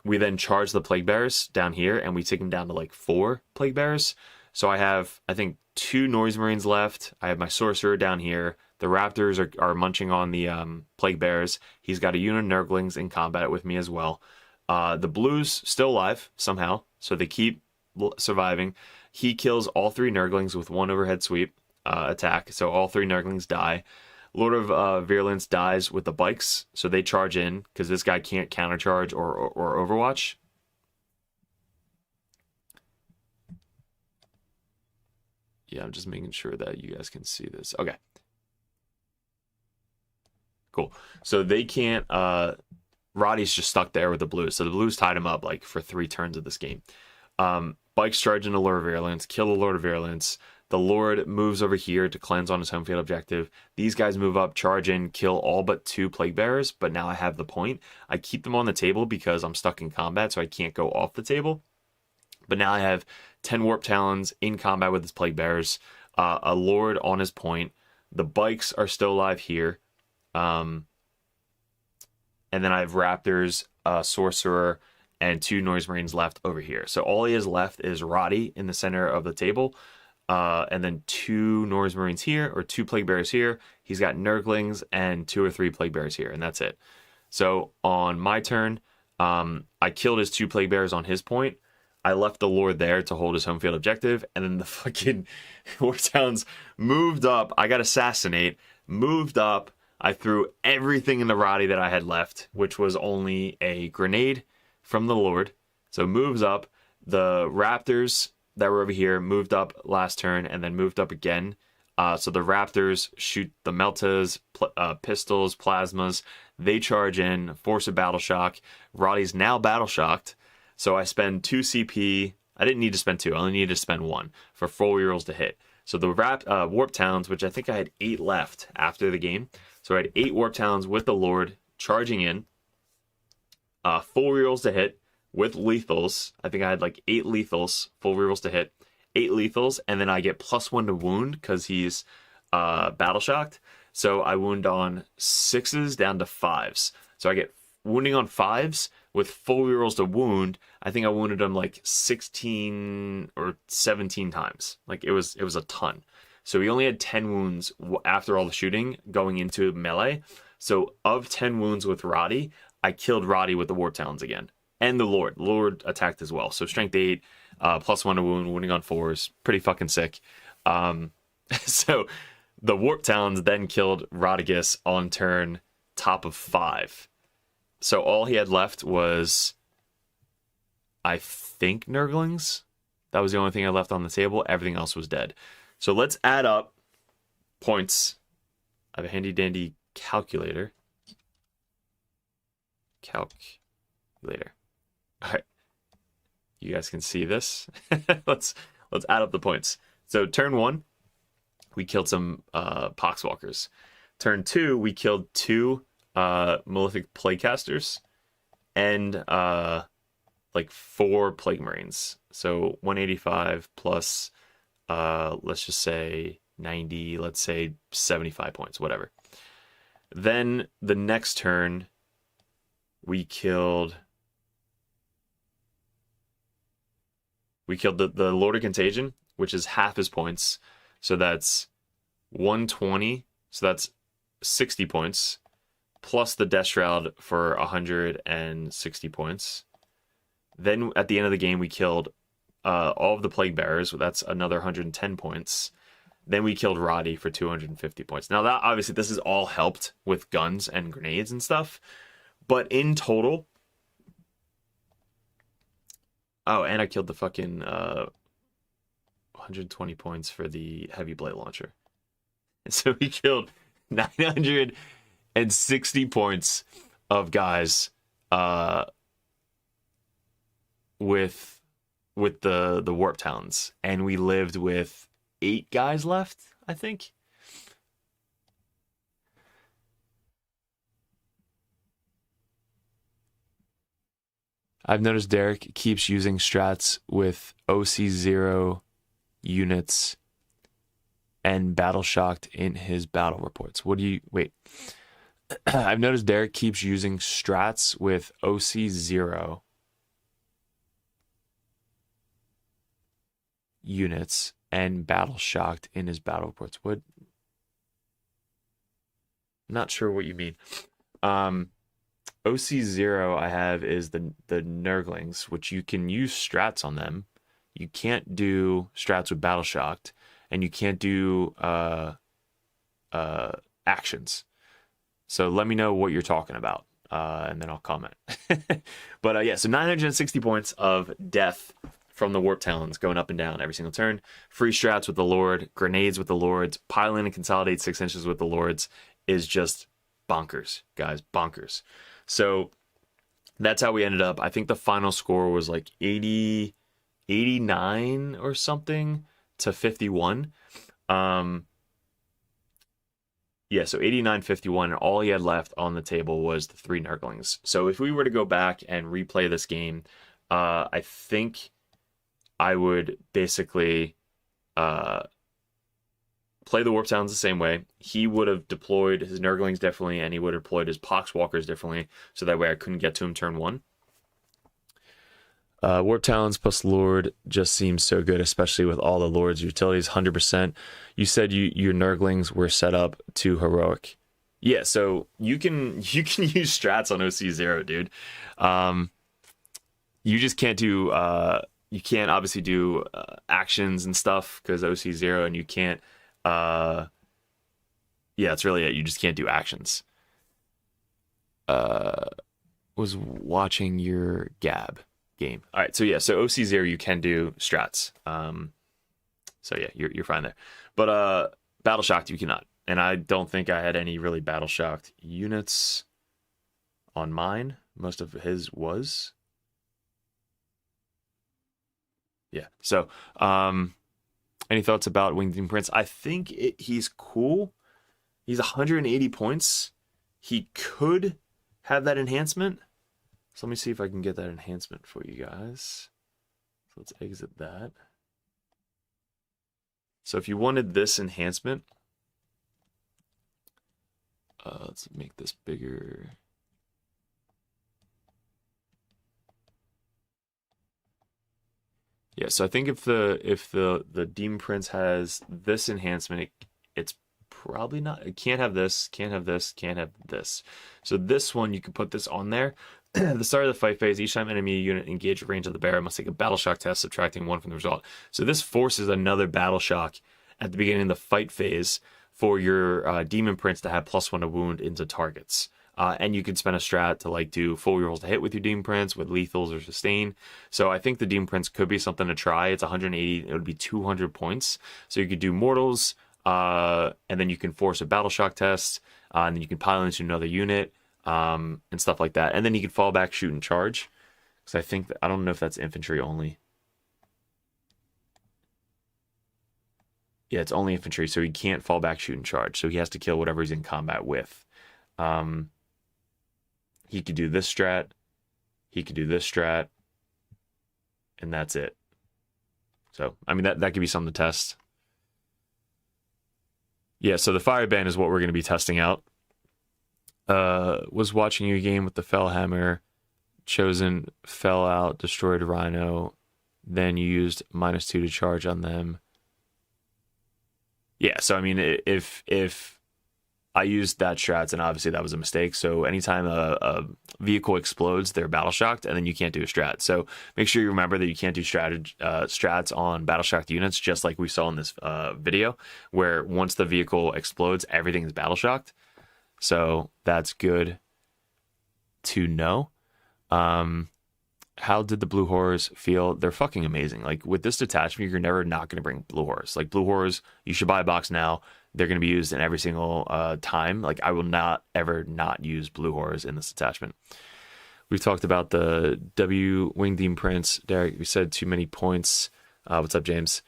We then charge the Plague Bearers down here, and we take him down to like 4 Plague Bearers. So I have, I think, 2 Noise Marines left. I have my Sorcerer down here. The Raptors are munching on the Plague Bearers. He's got a unit of Nurglings in combat with me as well. The Blues still alive somehow, so they keep surviving. He kills all 3 Nurglings with 1 overhead sweep attack, so all 3 Nurglings die. Lord of Virulence dies with the bikes, so they charge in, because this guy can't countercharge or overwatch. Yeah, I'm just making sure that you guys can see this. Okay. Cool. So they can't... Roddy's just stuck there with the Blues. So the Blues tied him up like for 3 turns of this game. Bikes charge into Lord of Virulence, kill the Lord of Virulence. The Lord moves over here to cleanse on his home field objective. These guys move up, charge in, kill all but 2 Plague Bearers, but now I have the point. I keep them on the table because I'm stuck in combat, so I can't go off the table. But now I have 10 Warp Talons in combat with his Plague Bearers, a Lord on his point. The bikes are still alive here. And then I have Raptors, Sorcerer, and 2 Noise Marines left over here. So all he has left is Roddy in the center of the table. And then 2 Noise Marines here, or 2 Plague Bearers here. He's got Nurglings and 2 or 3 Plague Bearers here, and that's it. So on my turn, I killed his 2 Plague Bearers on his point. I left the Lord there to hold his home field objective. And then the fucking War Towns moved up. I got Assassinate, moved up. I threw everything in the Roddy that I had left, which was only a grenade from the Lord. So moves up. The Raptors that were over here moved up last turn and then moved up again. So the Raptors shoot the Meltas, pistols, plasmas. They charge in, force a Battle Shock. Roddy's now Battle Shocked. So I spend 2 CP. I didn't need to spend 2. I only needed to spend 1 for 4 rerolls to hit. So the Warp Talons, which I think I had 8 left after the game. So I had 8 Warp Talons with the Lord charging in. 4 rerolls to hit with lethals. I think I had like 8 lethals, full rerolls to hit. 8 lethals, and then I get +1 to wound because he's Battle Shocked. So I wound on 6s down to 5s. So I get wounding on 5s with full rerolls to wound. I think I wounded him like 16 or 17 times. Like it was a ton. So he only had 10 wounds after all the shooting going into melee. So of 10 wounds with Roddy, I killed Roddy with the Warp Talons again. and the Lord. Lord attacked as well. So strength 8, +1 to wound, wounding on 4s. Pretty fucking sick. So the Warp Talons then killed Rodigus on turn top of 5. So all he had left was, I think, Nurglings. That was the only thing I left on the table. Everything else was dead. So let's add up points. I have a handy dandy calculator. Calculator. All right. You guys can see this. let's add up the points. So turn 1, we killed some Poxwalkers. Turn 2, we killed 2 Malefic Plaguecasters and like 4 Plague Marines. So 185 plus let's just say 90, let's say 75 points, whatever. Then the next turn we killed the Lord of Contagion, which is half his points. So that's 120. So that's 60 points. Plus the Death Shroud for 160 points. Then at the end of the game, we killed all of the Plague Bearers. That's another 110 points. Then we killed Roddy for 250 points. Now, that obviously, this is all helped with guns and grenades and stuff. But in total... Oh, and I killed the fucking 120 points for the Heavy Blade Launcher. So we killed 960 points of guys with the Warp Talons. And we lived with 8 guys left, I think. I've noticed Derek keeps using strats with OC0 units and battle shocked in his battle reports. What do you... Wait. I've noticed Derek keeps using strats with OC0 units and battle shocked in his battle reports. What? Not sure what you mean. OC0 I have is the Nurglings, which you can use strats on them. You can't do strats with battle shocked, and you can't do actions. So let me know what you're talking about, and then I'll comment. But yeah, so 960 points of death from the Warp Talons going up and down every single turn. Free strats with the Lord, grenades with the Lords, pile in and consolidate 6 inches with the Lords is just bonkers, guys, bonkers. So that's how we ended up. I think the final score was like 89 or something to 51. Yeah, so 89-51, and all he had left on the table was the 3 Nurglings. So if we were to go back and replay this game, I think I would basically play the Warp Talons the same way. He would have deployed his Nurglings differently, and he would have deployed his Poxwalkers differently, so that way I couldn't get to him turn 1. Warp Talons plus Lord just seems so good, especially with all the Lord's utilities, 100%. You said your Nurglings were set up to heroic. Yeah, so you can use strats on OC0, dude. You just can't do... you can't obviously do actions and stuff because OC0, and you can't... yeah, that's really it. You just can't do actions. Was watching your Gab game. All right, so yeah, so OC0 you can do strats. So yeah, you're fine there. But battle shocked you cannot. And I don't think I had any really battle shocked units on mine. Most of his was. Yeah. So any thoughts about Winged Demon Prince? I think he's cool. He's 180 points. He could have that enhancement. So let me see if I can get that enhancement for you guys. So let's exit that. So if you wanted this enhancement, let's make this bigger. Yeah, so I think if the Demon Prince has this enhancement, it's probably not. It can't have this, can't have this, can't have this. So this one, you can put this on there. At the start of the fight phase, each time enemy unit engaged with range of the bear must take a battle shock test, subtracting 1 from the result. So this forces another battle shock at the beginning of the fight phase for your demon prince to have +1 to wound into targets. And you could spend a strat to like do full rerolls to hit with your demon prince with lethals or sustain. So I think the demon prince could be something to try. It's 180. It would be 200 points. So you could do mortals, and then you can force a battle shock test, and then you can pile into another unit, and stuff like that. And then you can fall back, shoot, and charge. Because I think I don't know if that's infantry only. Yeah, it's only infantry, so he can't fall back, shoot, and charge. So he has to kill whatever he's in combat with. He could do this strat. He could do this strat. And that's it. So, I mean, that could be something to test. Yeah, so the fire ban is what we're going to be testing out. Was watching your game with the fellhammer. Chosen, fell out, destroyed a rhino. Then you used -2 to charge on them. Yeah, so I mean, if I used that strats, and obviously that was a mistake. So anytime a vehicle explodes, they're battle shocked, and then you can't do a strat. So make sure you remember that you can't do strats on battle shocked units, just like we saw in this video, where once the vehicle explodes, everything is battle shocked. So that's good to know. How did the blue horrors feel? They're fucking amazing. Like with this detachment, you're never not going to bring blue horrors. Like blue horrors, you should buy a box now. They're going to be used in every single time. Like I will not ever not use blue horrors in this detachment. We've talked about the W Wing Demon Prince. Derek, we said too many points. What's up, James?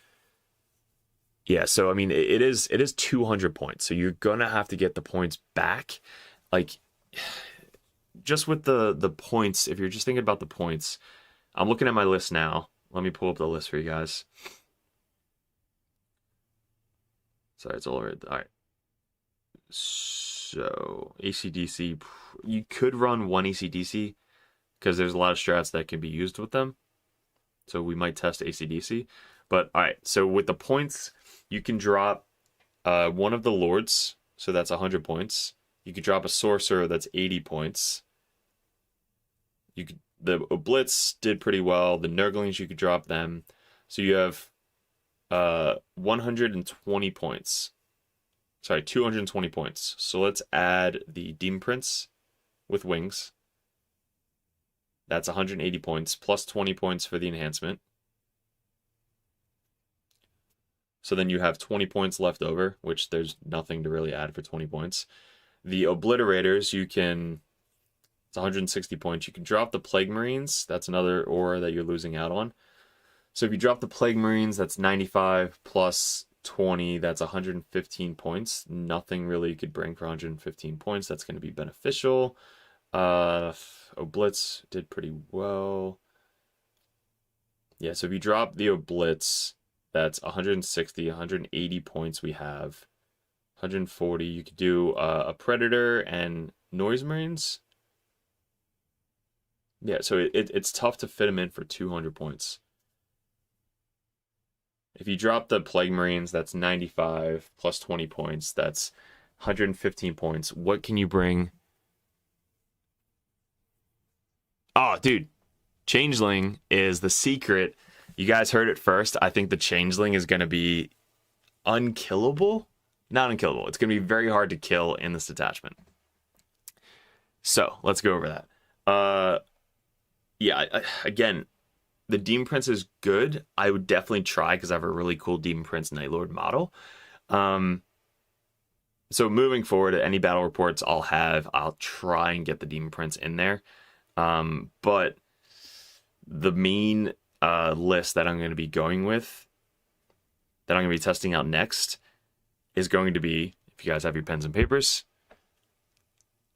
Yeah, so I mean, it is 200 points. So you're going to have to get the points back. Like just with the points, if you're just thinking about the points, I'm looking at my list now. Let me pull up the list for you guys. Sorry, it's all right. All right. So ACDC, you could run one ACDC because there's a lot of strats that can be used with them. So we might test ACDC. But all right, so with the points, you can drop one of the lords, so that's 100 points. You could drop a sorcerer, that's 80 points. The Oblitz did pretty well. The Nurglings, you could drop them. So you have 120 points. Sorry, 220 points. So let's add the Demon Prince with wings. That's 180 points, plus 20 points for the enhancement. So then you have 20 points left over, which there's nothing to really add for 20 points. The Obliterators, it's 160 points. You can drop the Plague Marines. That's another aura that you're losing out on. So if you drop the Plague Marines, that's 95 plus 20. That's 115 points. Nothing really you could bring for 115 points. That's going to be beneficial. Oblitz did pretty well. Yeah, so if you drop the Oblitz, that's 160, 180 points we have. 140. You could do a Predator and Noise Marines. Yeah, so it's tough to fit them in for 200 points. If you drop the Plague Marines, that's 95 plus 20 points. That's 115 points. What can you bring? Oh, dude. Changeling is the secret. You guys heard it first. I think the Changeling is going to be unkillable. Not unkillable. It's going to be very hard to kill in this detachment. So, let's go over that. Again, the Demon Prince is good. I would definitely try because I have a really cool Demon Prince Night Lord model. So moving forward, any battle reports I'll try and get the Demon Prince in there. But the main list that I'm going to be going with, that I'm going to be testing out next, is going to be, if you guys have your pens and papers,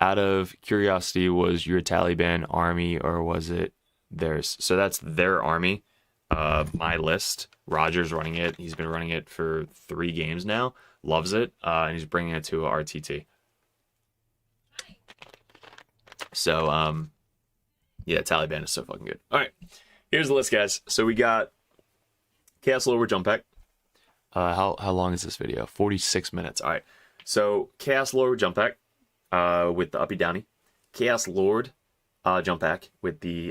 out of curiosity, was your Taliban army or was it theirs? So that's their army. My list. Roger's running it. He's been running it for 3 games now. Loves it. And he's bringing it to RTT. So, yeah, Taliban is so fucking good. All right. Here's the list, guys. So we got Chaos Lord Jump Pack. How long is this video? 46 minutes. All right. So Chaos Lord Jump Pack with the Uppy Downy. Chaos Lord jump pack with the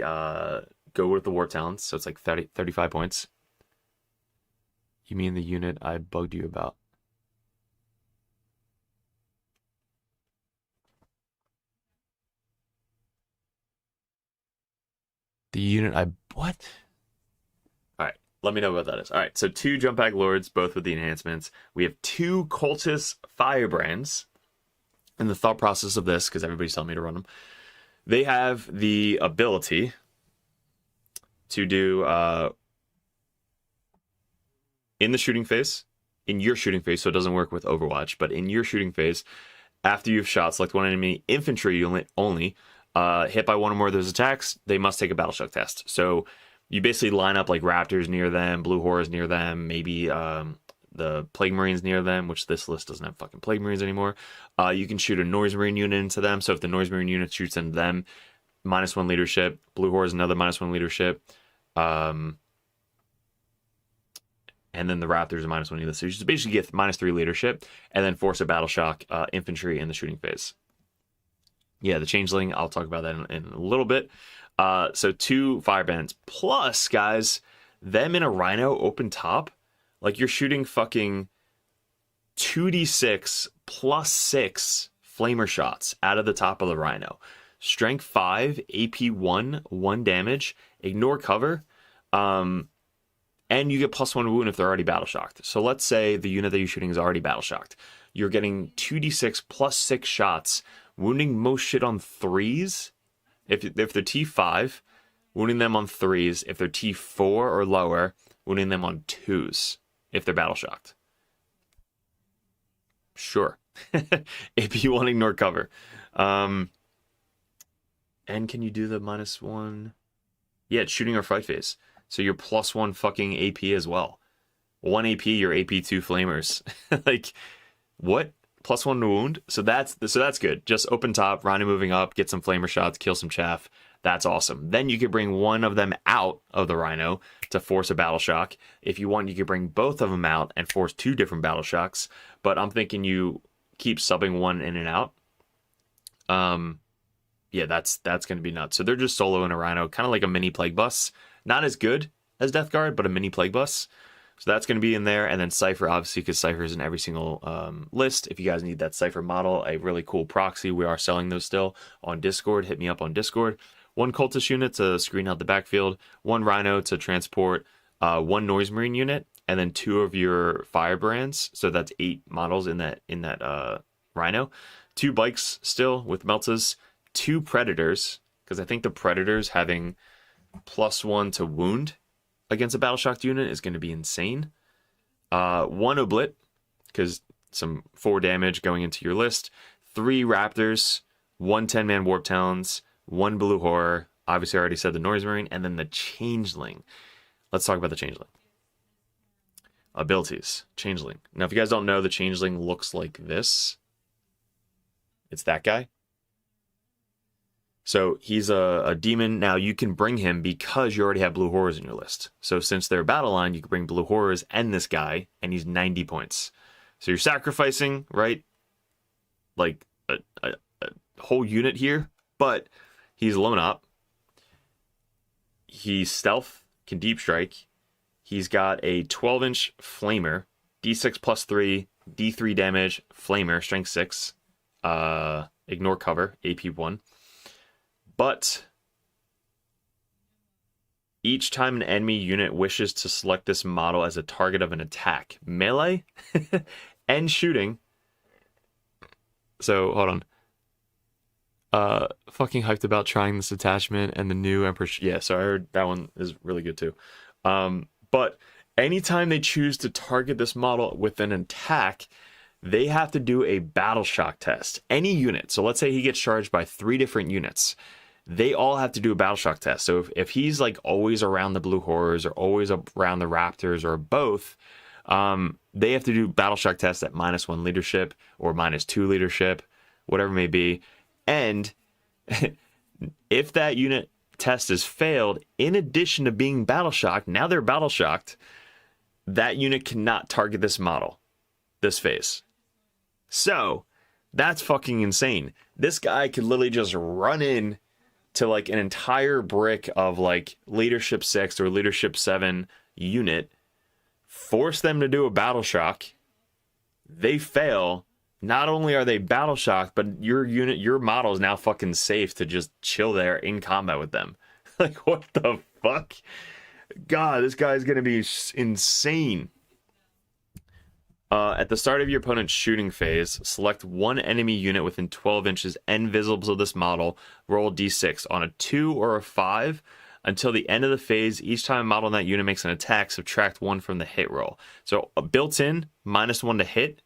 go with the war talents, so it's like 35 points. You mean the unit I bugged you about? The unit I what? All right, let me know what that is. All right, so 2 jump pack lords, both with the enhancements. We have 2 cultist firebrands. And the thought process of this, because everybody's telling me to run them, they have the ability to do in the shooting phase, in your shooting phase, so it doesn't work with Overwatch, but in your shooting phase, after you've shot, select one enemy infantry unit only, hit by one or more of those attacks, they must take a battle shock test. So you basically line up like raptors near them, blue horrors near them, maybe the plague marines near them, which this list doesn't have fucking plague marines anymore. You can shoot a noise marine unit into them, so if the noise marine unit shoots into them, -1 leadership. Blue horrors another -1 leadership. And then the raptors are -1 either. So you just basically get -3 leadership and then force a battle shock infantry in the shooting phase. Yeah, the changeling, I'll talk about that in a little bit. So 2 firebrands plus, guys, them in a rhino open top, like you're shooting fucking 2d6 plus 6 flamer shots out of the top of the rhino. Strength 5, AP 1, 1 damage, ignore cover, and you get +1 wound if they're already battle shocked. So let's say the unit that you're shooting is already battle shocked. You're getting 2d6 plus 6 shots, wounding most shit on 3s. If they're T5, wounding them on 3s. If they're T4 or lower, wounding them on 2s if they're battle shocked. Sure. AP1, ignore cover. And can you do the -1? Yeah, it's shooting or fight phase. So you're +1 fucking AP as well. 1 AP, you're AP2 flamers. Like, what? +1 to wound? So that's good. Just open top, rhino moving up, get some flamer shots, kill some chaff. That's awesome. Then you could bring one of them out of the rhino to force a battle shock. If you want, you could bring both of them out and force 2 different battle shocks. But I'm thinking you keep subbing one in and out. Yeah, that's going to be nuts. So they're just solo in a rhino, kind of like a mini plague bus. Not as good as Death Guard, but a mini plague bus. So that's going to be in there. And then Cypher, obviously, because Cypher is in every single list. If you guys need that Cypher model, a really cool proxy, we are selling those still on Discord. Hit me up on Discord. 1 cultist unit to screen out the backfield, 1 rhino to transport, 1 noise marine unit, and then 2 of your firebrands. So that's 8 models in that rhino. 2 bikes still with meltas, 2 predators, because I think the predators having +1 to wound against a battle shocked unit is going to be insane. 1 oblit, because some 4 damage going into your list. 3 raptors, 1 10-man warp talons, 1 blue horror. Obviously, I already said the noise marine, and then the changeling. Let's talk about the changeling. Abilities, changeling. Now, if you guys don't know, the changeling looks like this. It's that guy. So he's a demon. Now you can bring him because you already have blue horrors in your list. So since they're battle line, you can bring blue horrors and this guy, and he's 90 points. So you're sacrificing, right? Like a whole unit here, but he's lone up. He's stealth, can deep strike. He's got a 12-inch flamer, D6 +3, D3 damage, flamer, strength 6, ignore cover, AP1. But each time an enemy unit wishes to select this model as a target of an attack, melee and shooting. So hold on. Fucking hyped about trying this attachment and the new Empress. Yeah, so I heard that one is really good too. But anytime they choose to target this model with an attack, they have to do a battle shock test. Any unit. So let's say he gets charged by 3 different units. They all have to do a battle shock test. So if he's like always around the blue horrors or always around the raptors or both, they have to do battle shock tests at -1 leadership or -2 leadership, whatever it may be. And if that unit test is failed, in addition to being battle shocked, now they're battle shocked, that unit cannot target this model, this phase. So that's fucking insane. This guy could literally just run in to like an entire brick of like leadership 6 or leadership 7 unit, force them to do a battle shock. They fail. Not only are they battle shocked, but your model is now fucking safe to just chill there in combat with them. Like, what the fuck? God, this guy's gonna be insane. At the start of your opponent's shooting phase, select one enemy unit within 12 inches and visible of this model. Roll d6 on a 2 or a 5 until the end of the phase. Each time a model in that unit makes an attack, subtract 1 from the hit roll. So a built-in -1 to hit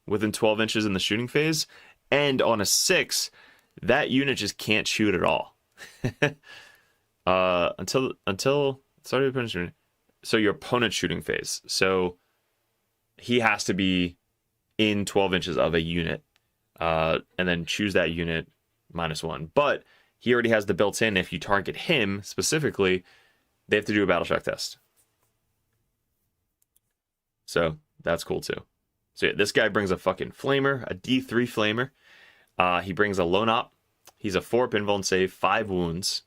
within 12 inches in the shooting phase, and on a 6, that unit just can't shoot at all. Until start of your opponent's shooting. So your opponent's shooting phase. So he has to be in 12 inches of a unit, and then choose that unit -1. But he already has the built-in. If you target him specifically, they have to do a battle shock test. So that's cool too. So yeah, this guy brings a fucking flamer, a D3 flamer. He brings a lone op. He's a 4 invuln save, 5 wounds.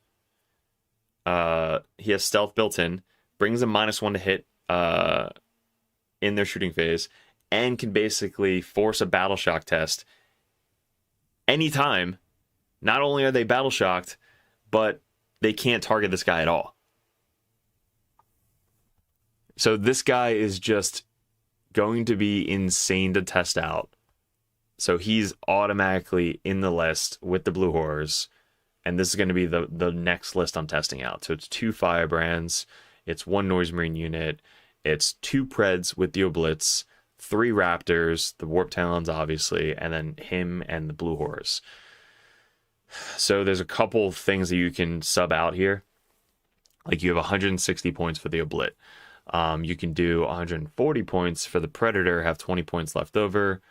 He has stealth built in. Brings a -1 to hit in their shooting phase, and can basically force a battle shock test anytime. Not only are they battle shocked, but they can't target this guy at all. So this guy is just going to be insane to test out. So he's automatically in the list with the blue horrors, and this is going to be the next list I'm testing out. So it's 2 firebrands, it's 1 noise marine unit, it's 2 preds with the oblitz, 3 raptors, the warp talons obviously, and then him and the blue horrors. So there's a couple things that you can sub out here. Like you have 160 points for the oblit. You can do 140 points for the predator, have 20 points left over.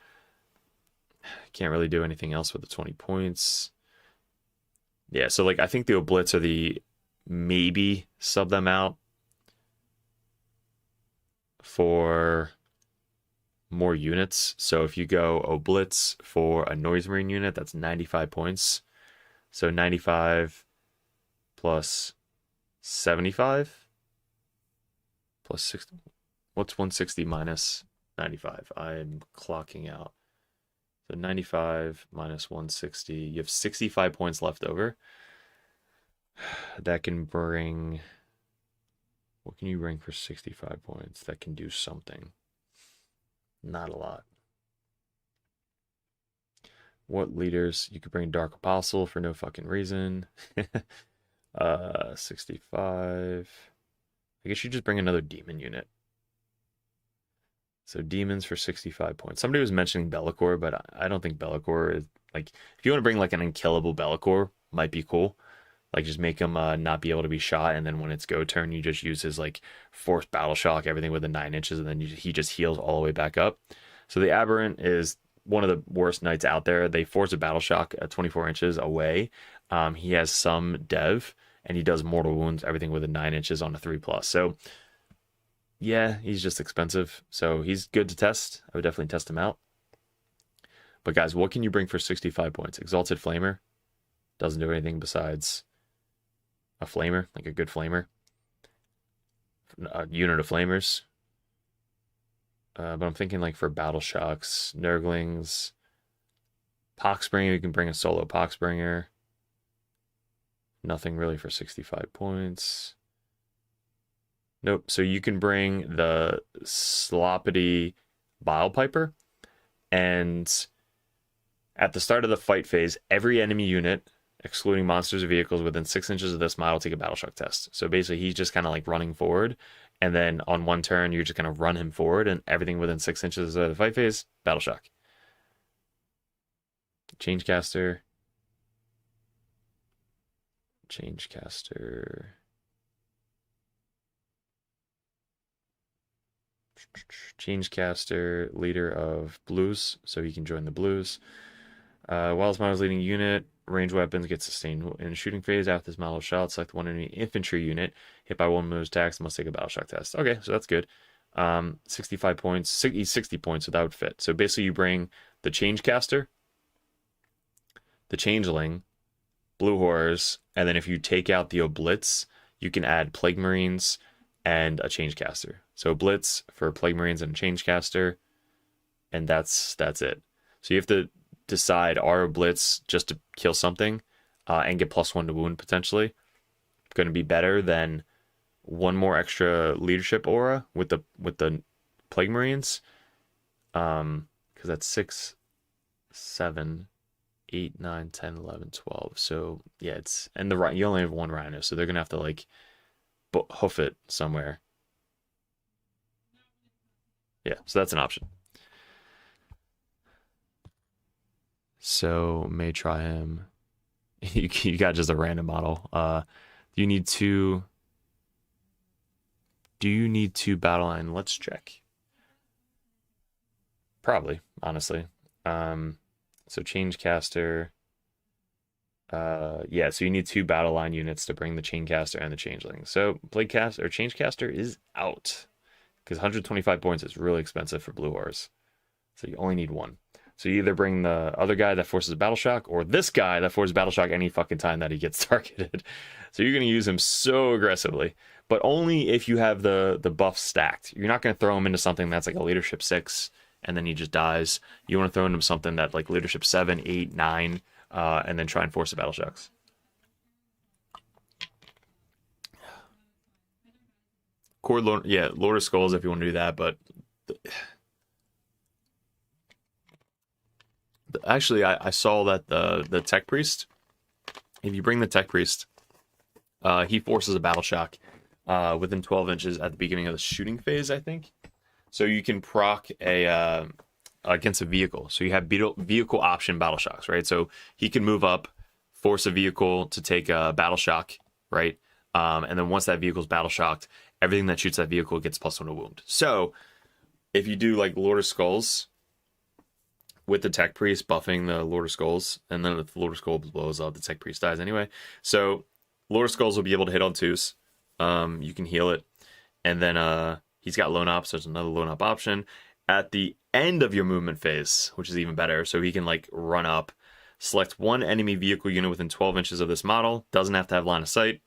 Can't really do anything else with the 20 points. Yeah, so like I think the oblits are the maybe sub them out for more units. So if you go oblitz for a noise marine unit, that's 95 points. So 95 plus 75 plus 60. What's 160 minus 95? I'm clocking out. So 95 minus 160. You have 65 points left over. That can bring... What can you bring for 65 points? That can do something. Not a lot. What leaders? You could bring Dark Apostle for no fucking reason. 65. I guess you just bring another demon unit. So demons for 65 points. Somebody was mentioning Be'lakor, but I don't think Be'lakor is... Like, if you want to bring like an unkillable Be'lakor, might be cool. Like, just make him not be able to be shot, and then when it's go turn, you just use his, like, forced battle shock, everything within 9 inches, and then he just heals all the way back up. So the Aberrant is one of the worst knights out there. They force a battle shock at 24 inches away. He has some dev, and he does mortal wounds, everything within 9 inches on a 3+. So, yeah, he's just expensive. So he's good to test. I would definitely test him out. But, guys, what can you bring for 65 points? Exalted Flamer. Doesn't do anything besides... a flamer, like a good flamer. A unit of flamers. But I'm thinking like for battle shocks, Nurglings, Poxbringer, you can bring a solo Poxbringer. Nothing really for 65 points. Nope, so you can bring the Sloppity Bilepiper, and at the start of the fight phase, every enemy unit, excluding monsters or vehicles within 6 inches of this model, take a battle shock test. So basically he's just kind of like running forward, and then on one turn you're just going to run him forward, and everything within 6 inches of the fight phase, battle shock. Changecaster. Changecaster, leader of blues, so he can join the blues. While this model's leading unit, ranged weapons get sustained in shooting phase. After this model shot, select one enemy infantry unit hit by one of those attacks, must take a battle shock test. Okay, so that's good. 65 points, 60 points, so that would fit. So basically you bring the Changecaster, the Changeling, blue horrors, and then if you take out the oblits, you can add plague marines and a change caster. So blitz for plague marines and a change caster, and that's it. So you have to decide, are blitz just to kill something and get +1 to wound potentially going to be better than one more extra leadership aura with the plague marines, because that's 6, 7, 8, 9, 10, 11, 12. So yeah, it's, and you only have one rhino, so they're gonna have to like hoof it somewhere. Yeah, so that's an option. So may try him. You got just a random model. Do you need two battle line? Let's check. Probably, honestly. So change caster. Yeah, so you need 2 battle line units to bring the chain caster and the changeling. So blade caster or change caster is out because 125 points is really expensive for blue horrors. So you only need 1. So you either bring the other guy that forces battle shock or this guy that forces battle shock any fucking time that he gets targeted. So you're going to use him so aggressively, but only if you have the buff stacked. You're not going to throw him into something that's like a leadership 6 and then he just dies. You want to throw him something that like leadership 7, 8, 9, and then try and force the battle shocks. Cord Lord, yeah, Lord of Skulls if you want to do that, but actually I saw that the Tech Priest, if you bring the Tech Priest, he forces a battle shock within 12 inches at the beginning of the shooting phase, I think. So you can proc against a vehicle. So you have vehicle option battle shocks, right? So he can move up, force a vehicle to take a battle shock, right? And then once that vehicle's battle shocked, everything that shoots that vehicle gets +1 to wound. So if you do like Lord of Skulls with the Tech Priest buffing the Lord of Skulls, and then if the Lord of Skulls blows up, the Tech Priest dies anyway. So Lord of Skulls will be able to hit on 2s. You can heal it. And then he's got lone op, so there's another lone op option at the end of your movement phase, which is even better. So he can like run up, select 1 enemy vehicle unit within 12 inches of this model. Doesn't have to have line of sight.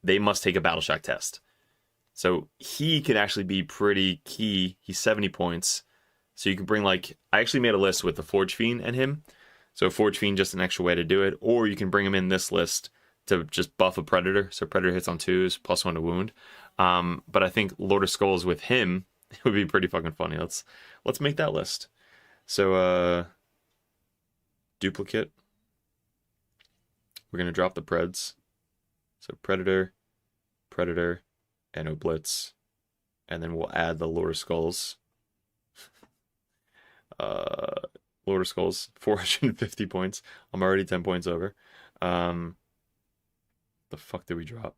They must take a battle shock test. So he can actually be pretty key. He's 70 points. So you can bring like, I actually made a list with the Forge Fiend and him. So Forge Fiend, just an extra way to do it. Or you can bring him in this list to just buff a Predator. So Predator hits on 2s, +1 to wound. But I think Lord of Skulls with him, it would be pretty fucking funny. Let's make that list. So duplicate. We're gonna drop the Preds. So Predator, Predator, and Oblitz. And then we'll add the Lord of Skulls. Lord of Skulls, 450 points. I'm already 10 points over. The fuck did we drop?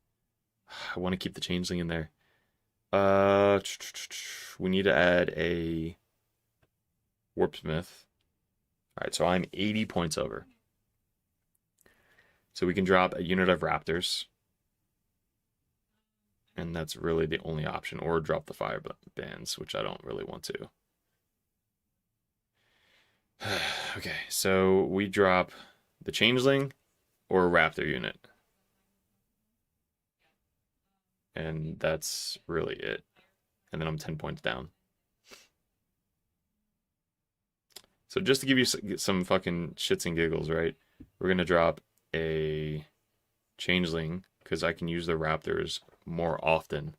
I want to keep the changeling in there. We need to add a Warpsmith. Alright, so I'm 80 points over. So we can drop a unit of Raptors. And that's really the only option. Or drop the fire bands, which I don't really want to. Okay, so we drop the changeling or a Raptor unit. And that's really it. And then I'm 10 points down. So just to give you some fucking shits and giggles, right? We're going to drop a changeling because I can use the Raptors more often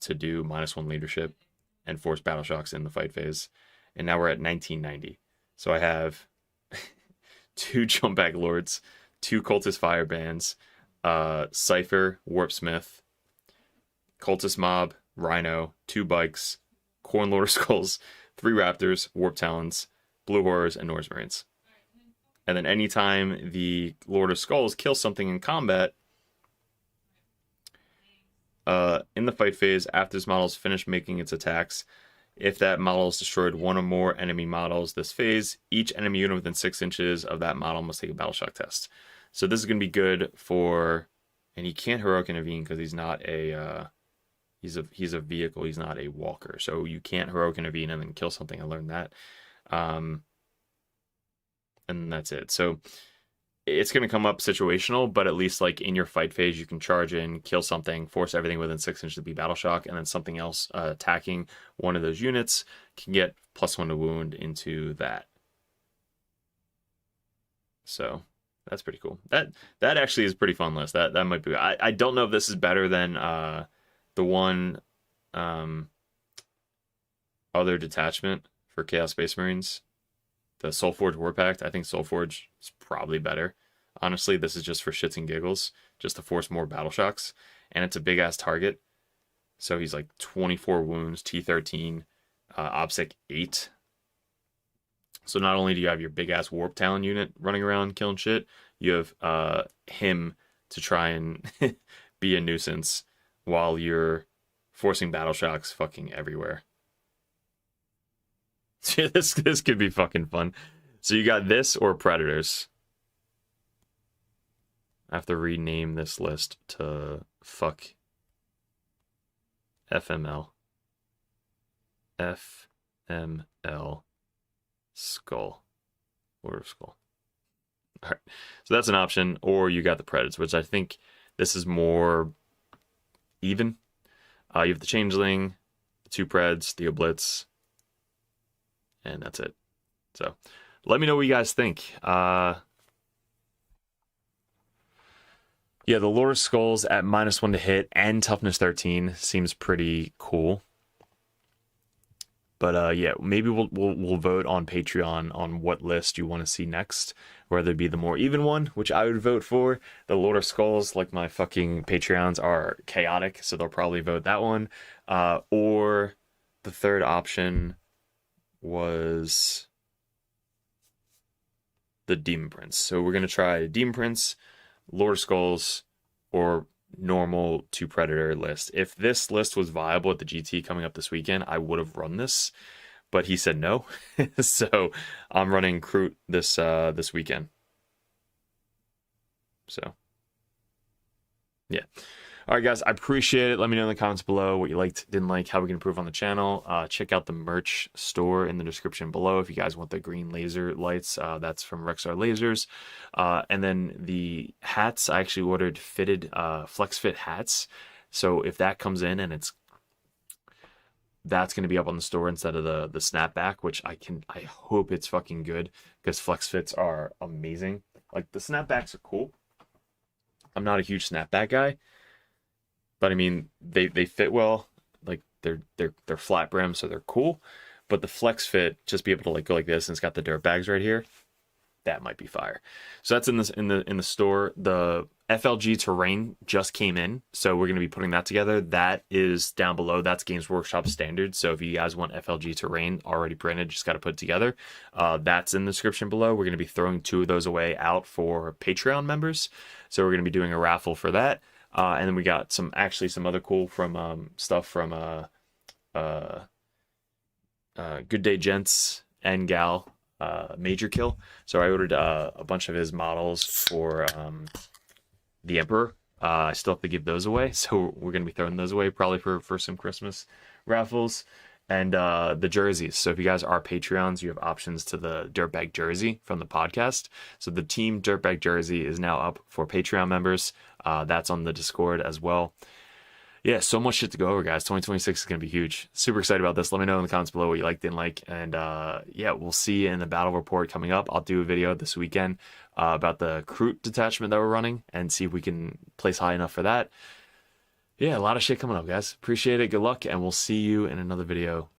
to do -1 leadership and force battle shocks in the fight phase. And now we're at 1990. So I have 2 jump back lords, 2 cultist fire bands, Cypher, Warpsmith, cultist mob, Rhino, 2 bikes, Corn Lord of Skulls, 3 Raptors, Warp Talons, Blue Horrors, and Norse Marines. And then anytime the Lord of Skulls kills something in combat, in the fight phase, after this model is finished making its attacks, if that model has destroyed 1 or more enemy models this phase, each enemy unit within 6 inches of that model must take a battle shock test. So this is going to be good for, and he can't heroic intervene because he's not a, he's a vehicle, he's not a walker. So you can't heroic intervene and then kill something. I learned that. And that's it. So it's going to come up situational, but at least like in your fight phase, you can charge in, kill something, force everything within 6 inches to be battle shock, and then something else attacking one of those units can get +1 to wound into that. So that's pretty cool. That actually is a pretty fun list. That might be. I don't know if this is better than the one other detachment for Chaos Space Marines, the Soulforge War Pact. I think Soulforge is probably better. Honestly, this is just for shits and giggles, just to force more battle shocks, and it's a big ass target. So he's like 24 wounds, T13, OBSEC 8. So not only do you have your big ass Warp Talon unit running around killing shit, you have him to try and be a nuisance while you're forcing battle shocks fucking everywhere. this could be fucking fun. So you got this or Predators. I have to rename this list to fuck FML. FML Skull. Order of Skull. Alright. So that's an option. Or you got the Predators, which I think this is more even. You have the Changeling, the 2 Preds, the Oblitz, and that's it. So let me know what you guys think. Yeah, the Lord of Skulls at -1 to hit and toughness 13 seems pretty cool. But yeah, maybe we'll vote on Patreon on what list you want to see next, whether it be the more even one, which I would vote for. The Lord of Skulls, like my fucking Patreons, are chaotic, so they'll probably vote that one. Or the third option was the Demon Prince. So we're gonna try Demon Prince, Lord of Skulls, or normal 2 Predator list. If this list was viable at the GT coming up this weekend, I would have run this, but he said no. So I'm running Kroot this weekend. So yeah. All right, guys, I appreciate it. Let me know in the comments below what you liked, didn't like, how we can improve on the channel. Check out the merch store in the description below if you guys want the green laser lights. That's from Rexar Lasers. And then the hats, I actually ordered fitted flex fit hats. So if that comes in and that's going to be up on the store instead of the snapback, which I hope it's fucking good because flex fits are amazing. Like the snapbacks are cool. I'm not a huge snapback guy. But I mean, they fit well. Like they're flat brim, so they're cool. But the flex fit, just be able to like go like this, and it's got the Dirtbags right here. That might be fire. So that's in the store. The FLG terrain just came in, so we're gonna be putting that together. That is down below. That's Games Workshop standard. So if you guys want FLG terrain already printed, just got to put it together. That's in the description below. We're gonna be throwing 2 of those away out for Patreon members. So we're gonna be doing a raffle for that. And then we got some other cool from stuff from Good Day Gents and Gal Major Kill. So I ordered a bunch of his models for the Emperor. I still have to give those away, so we're gonna be throwing those away probably for some Christmas raffles. And the jerseys. So if you guys are Patreons, you have options to the Dirtbag jersey from the podcast. So the team Dirtbag jersey is now up for Patreon members. That's on the Discord as well. Yeah, so much shit to go over, guys. 2026 is going to be huge. Super excited about this. Let me know in the comments below what you liked, didn't like. And yeah, we'll see you in the battle report coming up. I'll do a video this weekend about the Kroot detachment that we're running and see if we can place high enough for that. Yeah, a lot of shit coming up, guys. Appreciate it. Good luck, and we'll see you in another video